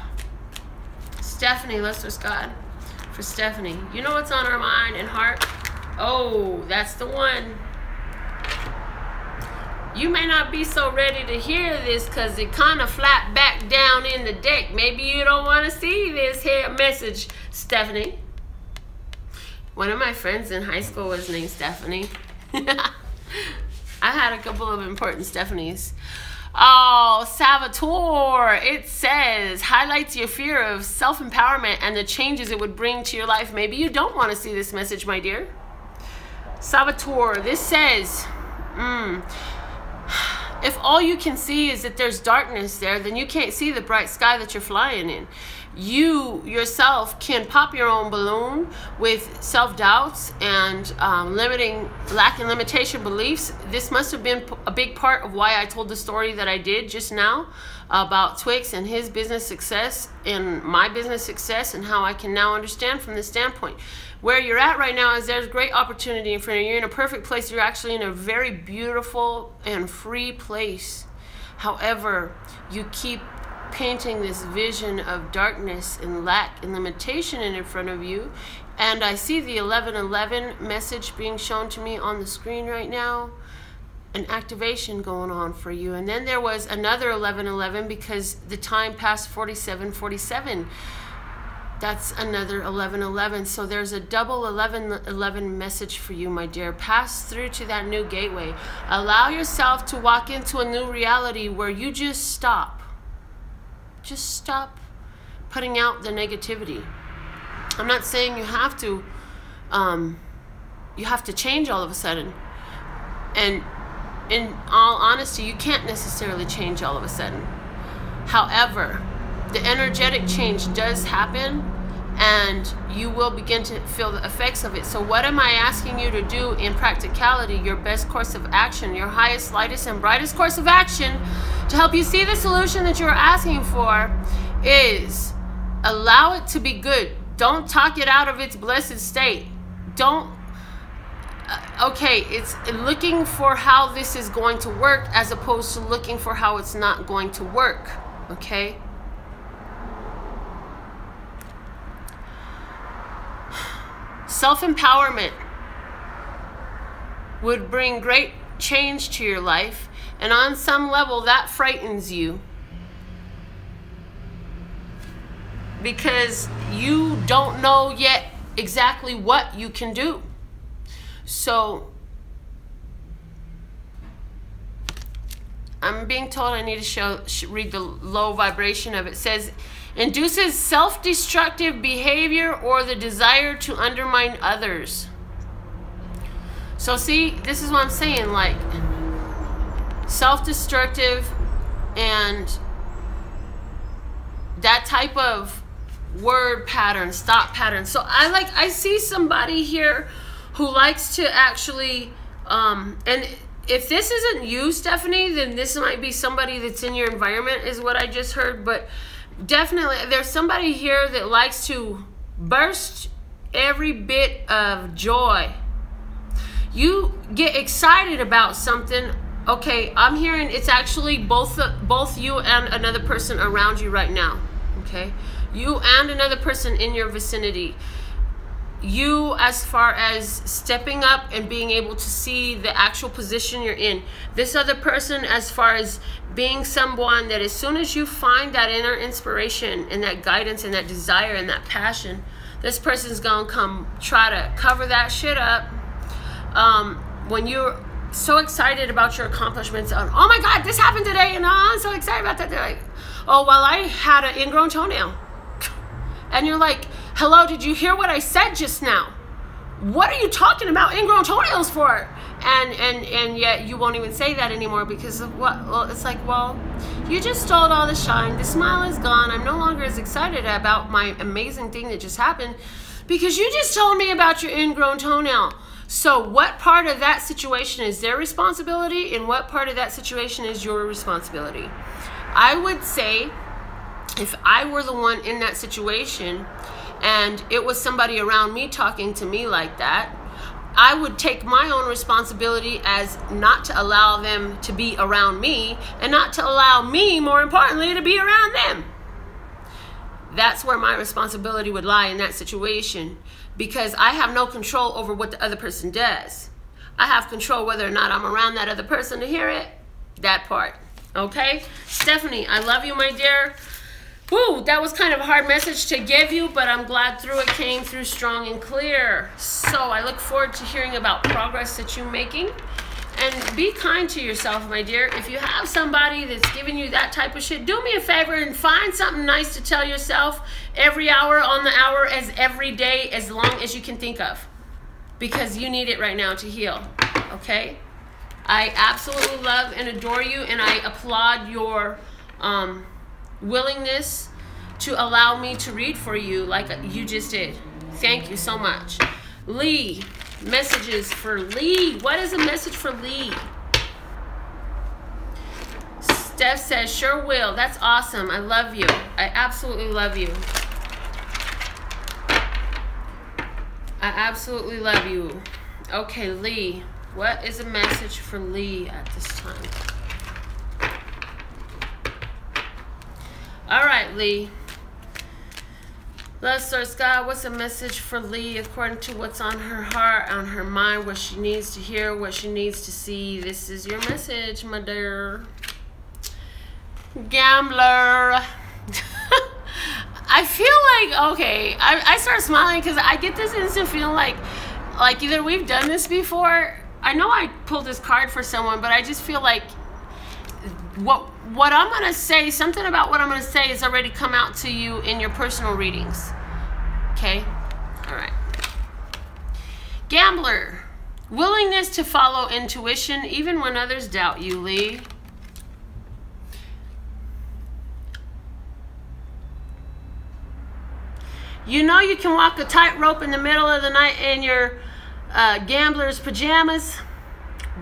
Stephanie, let's just God for Stephanie. You know what's on her mind and heart? Oh, that's the one. You may not be so ready to hear this because it kind of flat back down in the deck. Maybe you don't want to see this here message, Stephanie. One of my friends in high school was named Stephanie. I had a couple of important Stephanies. Oh, Salvatore, it says, highlights your fear of self-empowerment and the changes it would bring to your life. Maybe you don't want to see this message, my dear. Salvatore, this says, if all you can see is that there's darkness there, then you can't see the bright sky that you're flying in. You yourself can pop your own balloon with self-doubts and lack and limitation beliefs. This must have been a big part of why I told the story that I did just now about Twix and his business success and my business success, and how I can now understand from this standpoint. Where you're at right now is there's great opportunity in front of you. You're in a perfect place. You're actually in a very beautiful and free place. However, you keep painting this vision of darkness and lack and limitation in front of you. And I see the 1111 message being shown to me on the screen right now. An activation going on for you. And then there was another 1111 because the time passed 4747. That's another 1111. So there's a double 1111 message for you, my dear. Pass through to that new gateway. Allow yourself to walk into a new reality where you just stop. Just stop putting out the negativity. I'm not saying you have to change all of a sudden. And in all honesty, you can't necessarily change all of a sudden. However, the energetic change does happen, and you will begin to feel the effects of it. So what am I asking you to do in practicality? Your best course of action, your highest, lightest, and brightest course of action to help you see the solution that you're asking for is allow it to be good. Don't talk it out of its blessed state. Don't, okay, it's looking for how this is going to work as opposed to looking for how it's not going to work, okay? Self-empowerment would bring great change to your life, and on some level that frightens you because you don't know yet exactly what you can do. So I'm being told I need to read the low vibration of it. It says, induces self-destructive behavior or the desire to undermine others. So see, this is what I'm saying, like self-destructive and that type of word pattern, stop pattern. So I see somebody here who likes to actually and if this isn't you, Stephanie, then this might be somebody that's in your environment, is what I just heard. But definitely, there's somebody here that likes to burst every bit of joy. You get excited about something. Okay, I'm hearing it's actually both you and another person around you right now. Okay, you and another person in your vicinity. You, as far as stepping up and being able to see the actual position you're in. This other person, as far as being someone that as soon as you find that inner inspiration and that guidance and that desire and that passion, this person's gonna come try to cover that shit up. When you're so excited about your accomplishments, oh my God, this happened today, and I'm so excited about that. They're like, oh, well, I had an ingrown toenail. And you're like, hello, did you hear what I said just now? What are you talking about ingrown toenails for? And yet you won't even say that anymore because of what? Well, it's like, well, you just stole all the shine. The smile is gone. I'm no longer as excited about my amazing thing that just happened because you just told me about your ingrown toenail. So what part of that situation is their responsibility and what part of that situation is your responsibility? I would say if I were the one in that situation and it was somebody around me talking to me like that, I would take my own responsibility as not to allow them to be around me and not to allow me, more importantly, to be around them. That's where my responsibility would lie in that situation because I have no control over what the other person does. I have control whether or not I'm around that other person to hear it, that part. Okay? Stephanie, I love you, my dear. Woo, that was kind of a hard message to give you, but I'm glad it came through strong and clear. So I look forward to hearing about progress that you're making. And be kind to yourself, my dear. If you have somebody that's giving you that type of shit, do me a favor and find something nice to tell yourself every hour on the hour, as every day, as long as you can think of. Because you need it right now to heal, okay? I absolutely love and adore you, and I applaud your willingness to allow me to read for you like you just did. Thank you so much. Lee, messages for Lee. What is a message for Lee? Steph says, sure will. That's awesome. I love you. I absolutely love you. I absolutely love you. Okay, Lee. What is a message for Lee at this time? All right, Lee. Love Source God, what's a message for Lee according to what's on her heart, on her mind, what she needs to hear, what she needs to see? This is your message, my dear. Gambler. I feel like, okay, I start smiling because I get this instant feeling like either we've done this before. I know I pulled this card for someone, but I just feel like what I'm going to say, something about what I'm going to say has already come out to you in your personal readings. Okay? All right. Gambler. Willingness to follow intuition even when others doubt you, Lee. You know you can walk a tightrope in the middle of the night in your gambler's pajamas,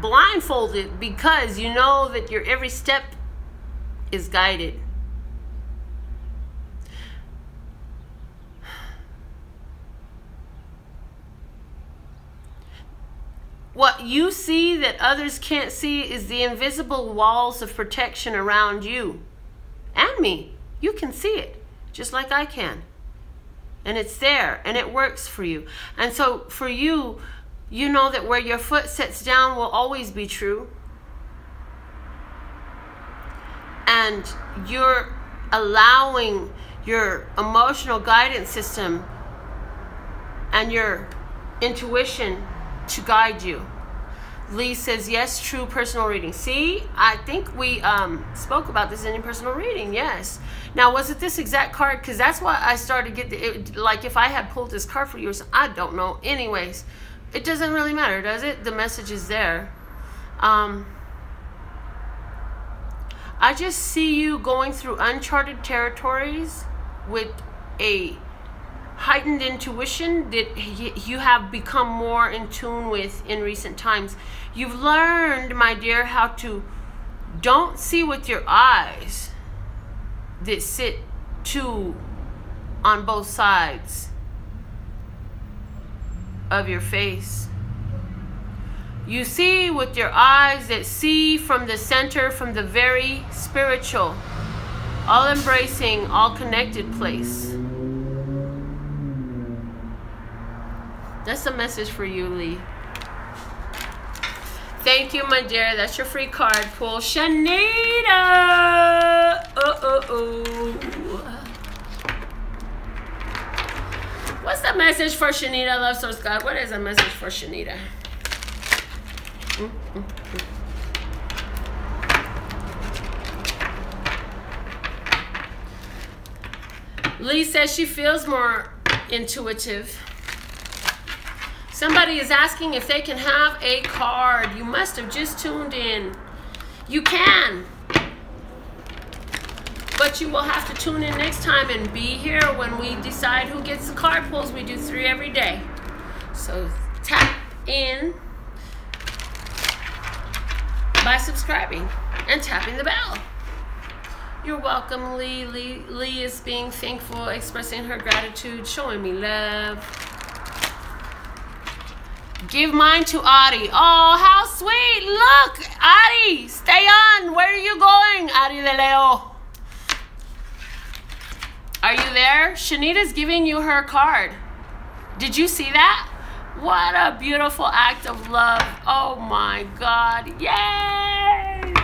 blindfolded, because you know that your every step is guided. What you see that others can't see is the invisible walls of protection around you and me. You can see it just like I can. And it's there and it works for you. And so for you, you know that where your foot sits down will always be true. And you're allowing your emotional guidance system and your intuition to guide you. Lee says, yes, true personal reading. See, I think we spoke about this in your personal reading, yes. Now, was it this exact card? Because that's why I started to get, like if I had pulled this card for you, I don't know. Anyways, it doesn't really matter, does it? The message is there. I just see you going through uncharted territories with a heightened intuition that you have become more in tune with in recent times. You've learned, my dear, how to don't see with your eyes that sit two on both sides of your face. You see with your eyes that see from the center, from the very spiritual, all embracing, all connected place. That's a message for you, Lee. Thank you, my dear. That's your free card pull. Shanita! What's the message for Shanita, Love Source God? What is a message for Shanita? Lee says she feels more intuitive. Somebody is asking if they can have a card. You must have just tuned in. You can. But you will have to tune in next time and be here when we decide who gets the card pulls. We do 3 every day. So tap in by subscribing and tapping the bell. You're welcome, Lee. Lee is being thankful, expressing her gratitude, showing me love. Give mine to Adi. Oh, how sweet. Look, Adi, stay on. Where are you going, Adi de Leo? Are you there? Shanita's giving you her card. Did you see that? What a beautiful act of love. Oh my God. Yay!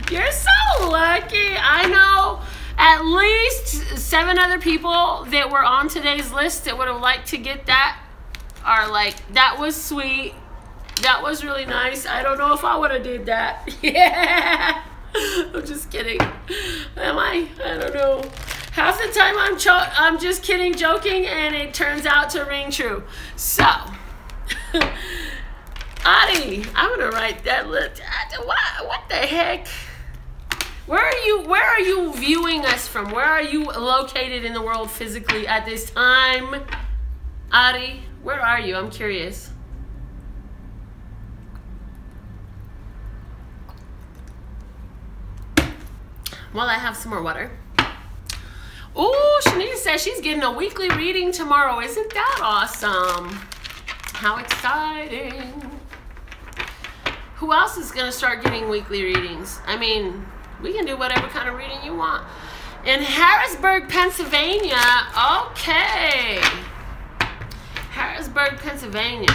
You're so lucky. I know at least 7 other people that were on today's list that would have liked to get that are like, that was sweet. That was really nice. I don't know if I would have did that. Yeah. I'm just kidding. Am I? I don't know. Half the time I'm just kidding, joking, and it turns out to ring true. So, Adi, I'm gonna write that. What the heck? Where are you viewing us from? Where are you located in the world physically at this time? Adi, where are you? I'm curious. While I have some more water. Oh, Shanita says she's getting a weekly reading tomorrow. Isn't that awesome? How exciting. Who else is going to start getting weekly readings? I mean, we can do whatever kind of reading you want. In Harrisburg, Pennsylvania. Okay. Harrisburg, Pennsylvania.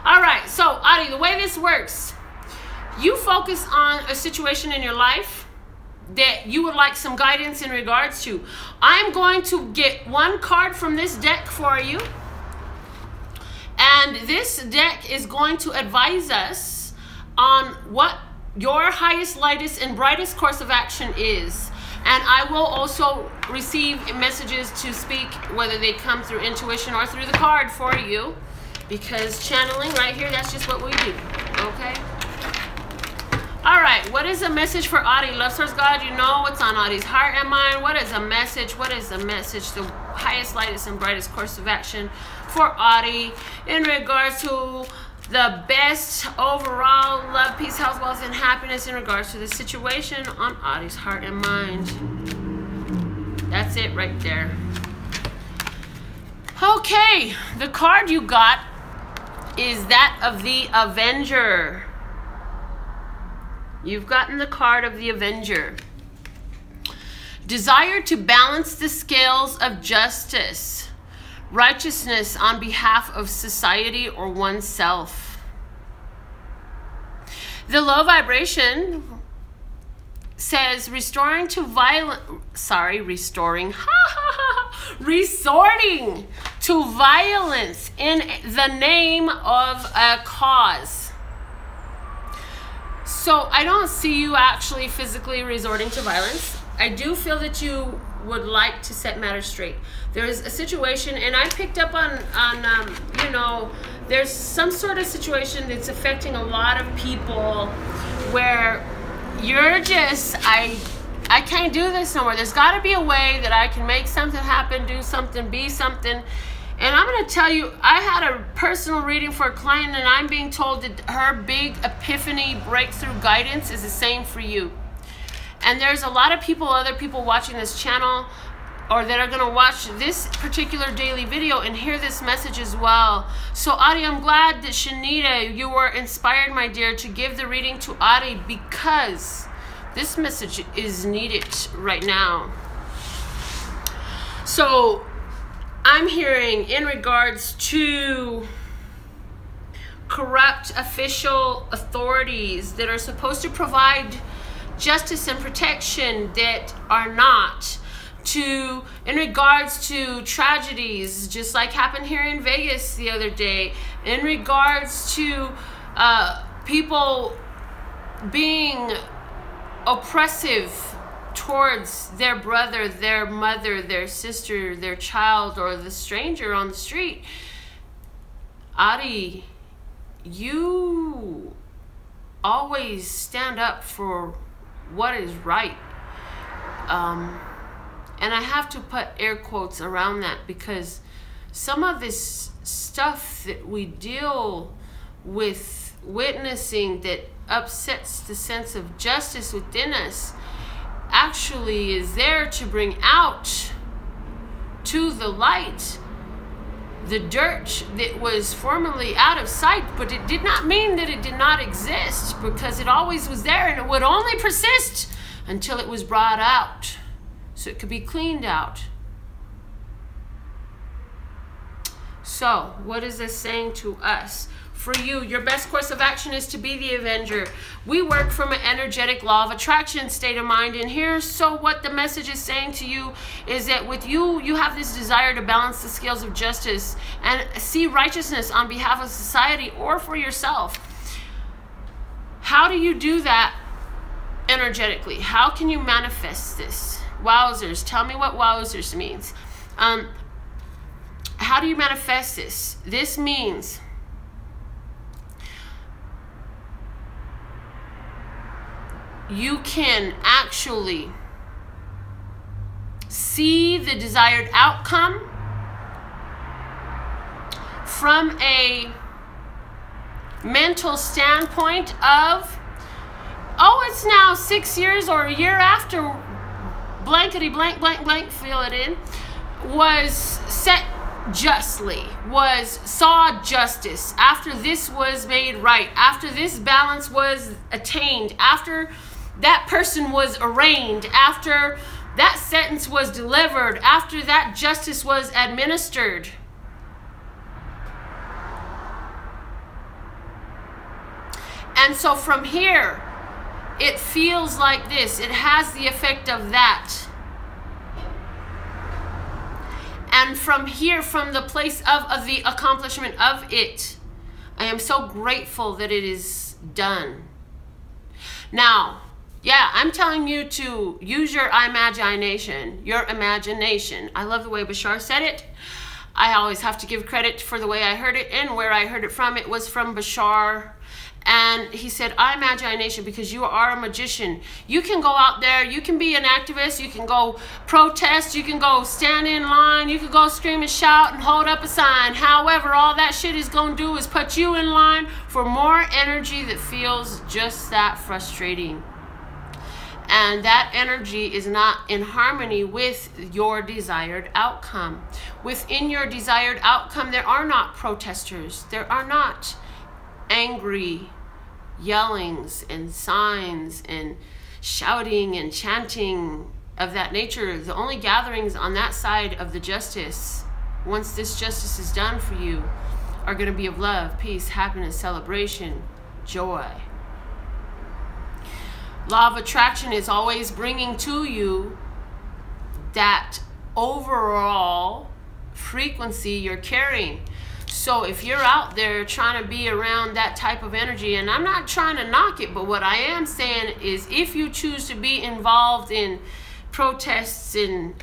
All right. So, Adi, the way this works, you focus on a situation in your life that you would like some guidance in regards to. I'm going to get one card from this deck for you. And this deck is going to advise us on what your highest, lightest, and brightest course of action is. And I will also receive messages to speak, whether they come through intuition or through the card for you. Because channeling right here, that's just what we do. Okay? All right, what is a message for Adi? Love Source God, you know what's on Adi's heart and mind. What is a message? What is the message? The highest, lightest, and brightest course of action for Adi in regards to the best overall love, peace, health, wealth, and happiness in regards to the situation on Adi's heart and mind. That's it right there. Okay, the card you got is that of the Avenger. You've gotten the card of the Avenger. Desire to balance the scales of justice, righteousness on behalf of society or oneself. The low vibration says resorting to violence in the name of a cause. So I don't see you actually physically resorting to violence. I do feel that you would like to set matters straight. There's a situation, and I picked up on you know, there's some sort of situation that's affecting a lot of people where you're just, I I can't do this no more. There's got to be a way that I can make something happen, do something, be something. And I'm going to tell you, I had a personal reading for a client, and I'm being told that her big epiphany breakthrough guidance is the same for you. And there's a lot of people, other people watching this channel, or that are going to watch this particular daily video and hear this message as well. So Adi, I'm glad that Shanita, you were inspired, my dear, to give the reading to Adi, because this message is needed right now. So I'm hearing in regards to corrupt official authorities that are supposed to provide justice and protection that are not, in regards to tragedies just like happened here in Vegas the other day, in regards to people being oppressive towards their brother, their mother, their sister, their child, or the stranger on the street. Adi, you always stand up for what is right. And I have to put air quotes around that, because some of this stuff that we deal with witnessing that upsets the sense of justice within us actually is there to bring out to the light the dirt that was formerly out of sight, but it did not mean that it did not exist, because it always was there, and it would only persist until it was brought out so it could be cleaned out. So what is this saying to us? For you, your best course of action is to be the avenger. We work from an energetic law of attraction state of mind in here. So what the message is saying to you is that with you, you have this desire to balance the scales of justice and see righteousness on behalf of society or for yourself. How do you do that energetically? How can you manifest this? Wowzers, tell me what wowzers means. How do you manifest this? This means you can actually see the desired outcome from a mental standpoint of, oh, it's now 6 years or a year after blankety blank blank blank, fill it in, was set justly, saw justice, after this was made right, after this balance was attained, after that person was arraigned, after that sentence was delivered, after that justice was administered. And so from here, it feels like this. It has the effect of that. And from here, from the place of the accomplishment of it, I am so grateful that it is done. Now, yeah, I'm telling you to use your imagination, I love the way Bashar said it. I always have to give credit for the way I heard it, and where I heard it from, it was from Bashar. And he said, imagination, because you are a magician. You can go out there, you can be an activist, you can go protest, you can go stand in line, you can go scream and shout and hold up a sign. However, all that shit is going to do is put you in line for more energy that feels just that frustrating. And that energy is not in harmony with your desired outcome. Within your desired outcome, there are not protesters. There are not angry yellings and signs and shouting and chanting of that nature. The only gatherings on that side of the justice, once this justice is done for you, are going to be of love, peace, happiness, celebration, joy. Law of attraction is always bringing to you that overall frequency you're carrying. So if you're out there trying to be around that type of energy, and I'm not trying to knock it, but what I am saying is, if you choose to be involved in protests and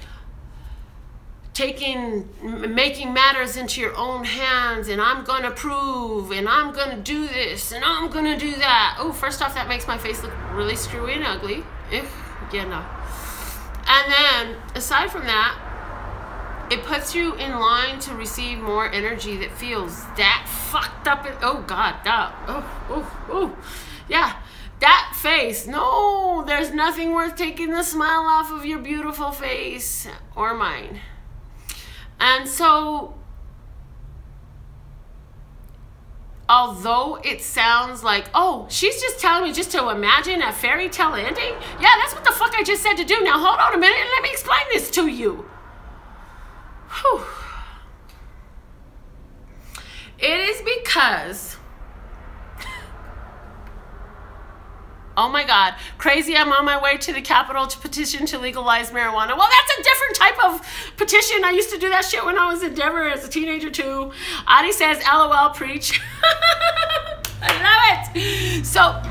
making matters into your own hands, and I'm going to prove, and I'm going to do this, and I'm going to do that. Oh, first off, that makes my face look really screwy and ugly. Yeah, no. And then, aside from that, it puts you in line to receive more energy that feels that fucked up. Oh, God, that. Oh. Yeah, that face. No, there's nothing worth taking the smile off of your beautiful face or mine. And so, although it sounds like, oh, she's just telling me just to imagine a fairy tale ending. Yeah, that's what the fuck I just said to do. Now, hold on a minute and let me explain this to you. Whew. It is because, oh my God, crazy, I'm on my way to the Capitol to petition to legalize marijuana. Well, that's a different type of petition. I used to do that shit when I was in Denver as a teenager too. Adi says, LOL, preach. I love it. So,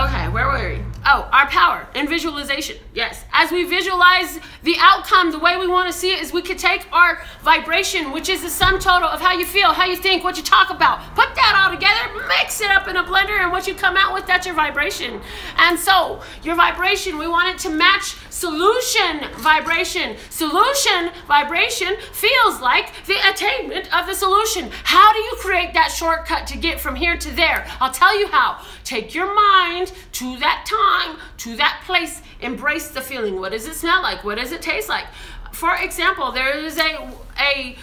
okay, where were we? Oh, our power and visualization. Yes. As we visualize the outcome, the way we want to see it is we could take our vibration, which is the sum total of how you feel, how you think, what you talk about, put that all together, mix it up in a blender, and what you come out with, that's your vibration. And so your vibration, we want it to match solution vibration. Solution vibration feels like the attainment of the solution. How do you create that shortcut to get from here to there? I'll tell you how. Take your mind to that time, to that place, embrace the feeling. What does it smell like? What does it taste like? For example, there is a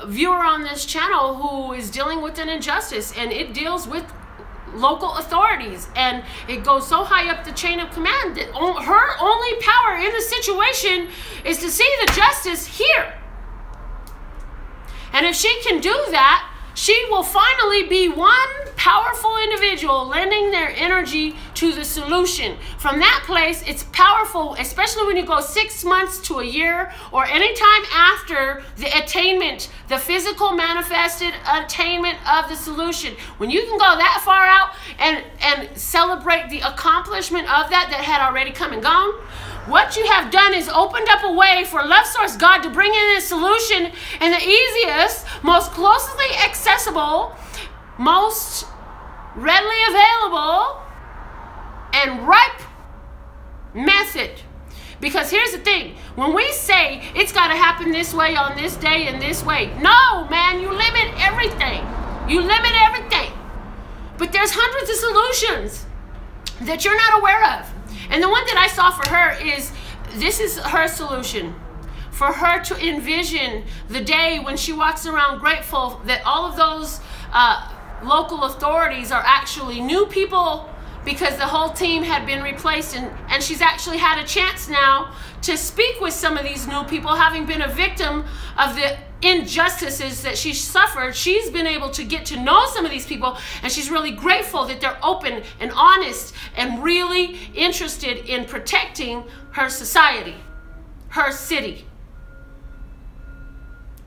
viewer on this channel who is dealing with an injustice, and it deals with local authorities, and it goes so high up the chain of command that her only power in the situation is to see the justice here. And if she can do that, she will finally be one powerful individual lending their energy to the solution. From that place, it's powerful, especially when you go 6 months to a year or any time after the attainment, the physical manifested attainment of the solution. When you can go that far out and celebrate the accomplishment of that had already come and gone, what you have done is opened up a way for Love Source God to bring in a solution in the easiest, most closely accessible, most readily available, and ripe method. Because here's the thing, when we say it's got to happen this way on this day and this way, no, man, you limit everything. You limit everything. But there's hundreds of solutions that you're not aware of. And the one that I saw for her is, this is her solution. For her to envision the day when she walks around grateful that all of those local authorities are actually new people, because the whole team had been replaced, and she's actually had a chance now to speak with some of these new people, having been a victim of the injustices that she suffered. She's been able to get to know some of these people, and she's really grateful that they're open and honest and really interested in protecting her society, her city.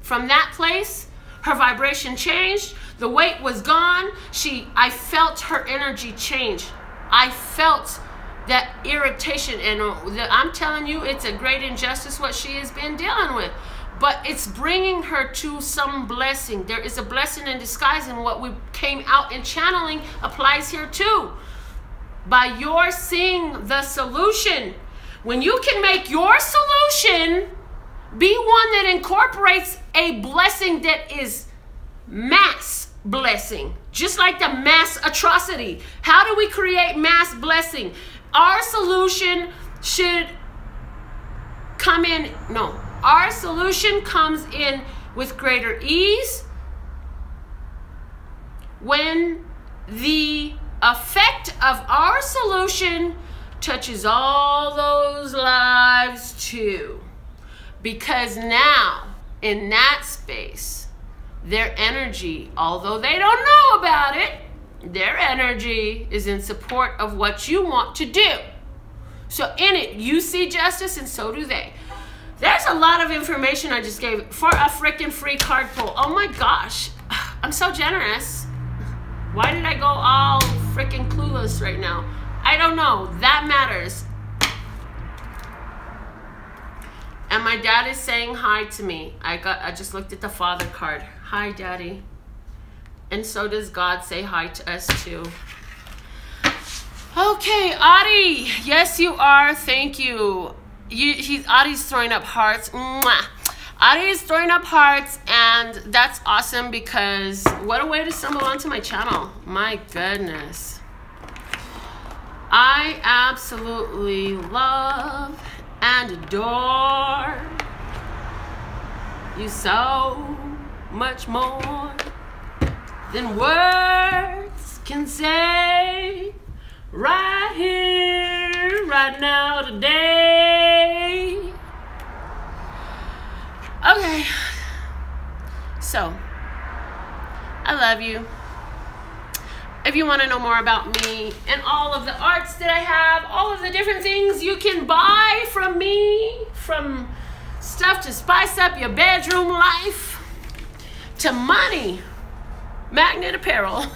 From that place, her vibration changed. The weight was gone. I felt her energy change. I felt that irritation, and I'm telling you, it's a great injustice what she has been dealing with. But it's bringing her to some blessing. There is a blessing in disguise, and what we came out in channeling applies here too. By your seeing the solution, when you can make your solution be one that incorporates a blessing that is mass blessing, just like the mass atrocity. How do we create mass blessing? Our solution should come in, no, our solution comes in with greater ease when the effect of our solution touches all those lives too. Because now, in that space, their energy, although they don't know about it, their energy is in support of what you want to do. So in it, you see justice, and so do they. There's a lot of information I just gave for a freaking free card pull. Oh my gosh, I'm so generous. Why did I go all freaking clueless right now? I don't know. That matters. And my dad is saying hi to me. I just looked at the father card. Hi, Daddy. And so does God say hi to us too. Okay, Adi. Yes, you are. Thank you. Adi's throwing up hearts. Mwah. Adi is throwing up hearts, and that's awesome because what a way to stumble onto my channel. My goodness. I absolutely love and adore you so much more than words can say. Right here, right now, today. Okay, so I love you. If you want to know more about me and all of the arts that I have, all of the different things you can buy from me, from stuff to spice up your bedroom life, to money, magnet apparel.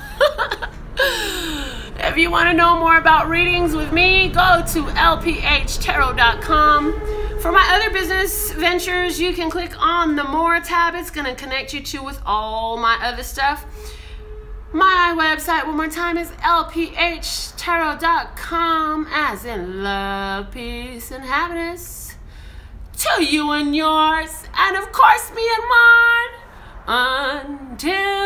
If you want to know more about readings with me, go to lphtarot.com. For my other business ventures, you can click on the More tab. It's going to connect you to with all my other stuff. My website, one more time, is lphtarot.com, as in love, peace, and happiness to you and yours, and of course me and mine. Until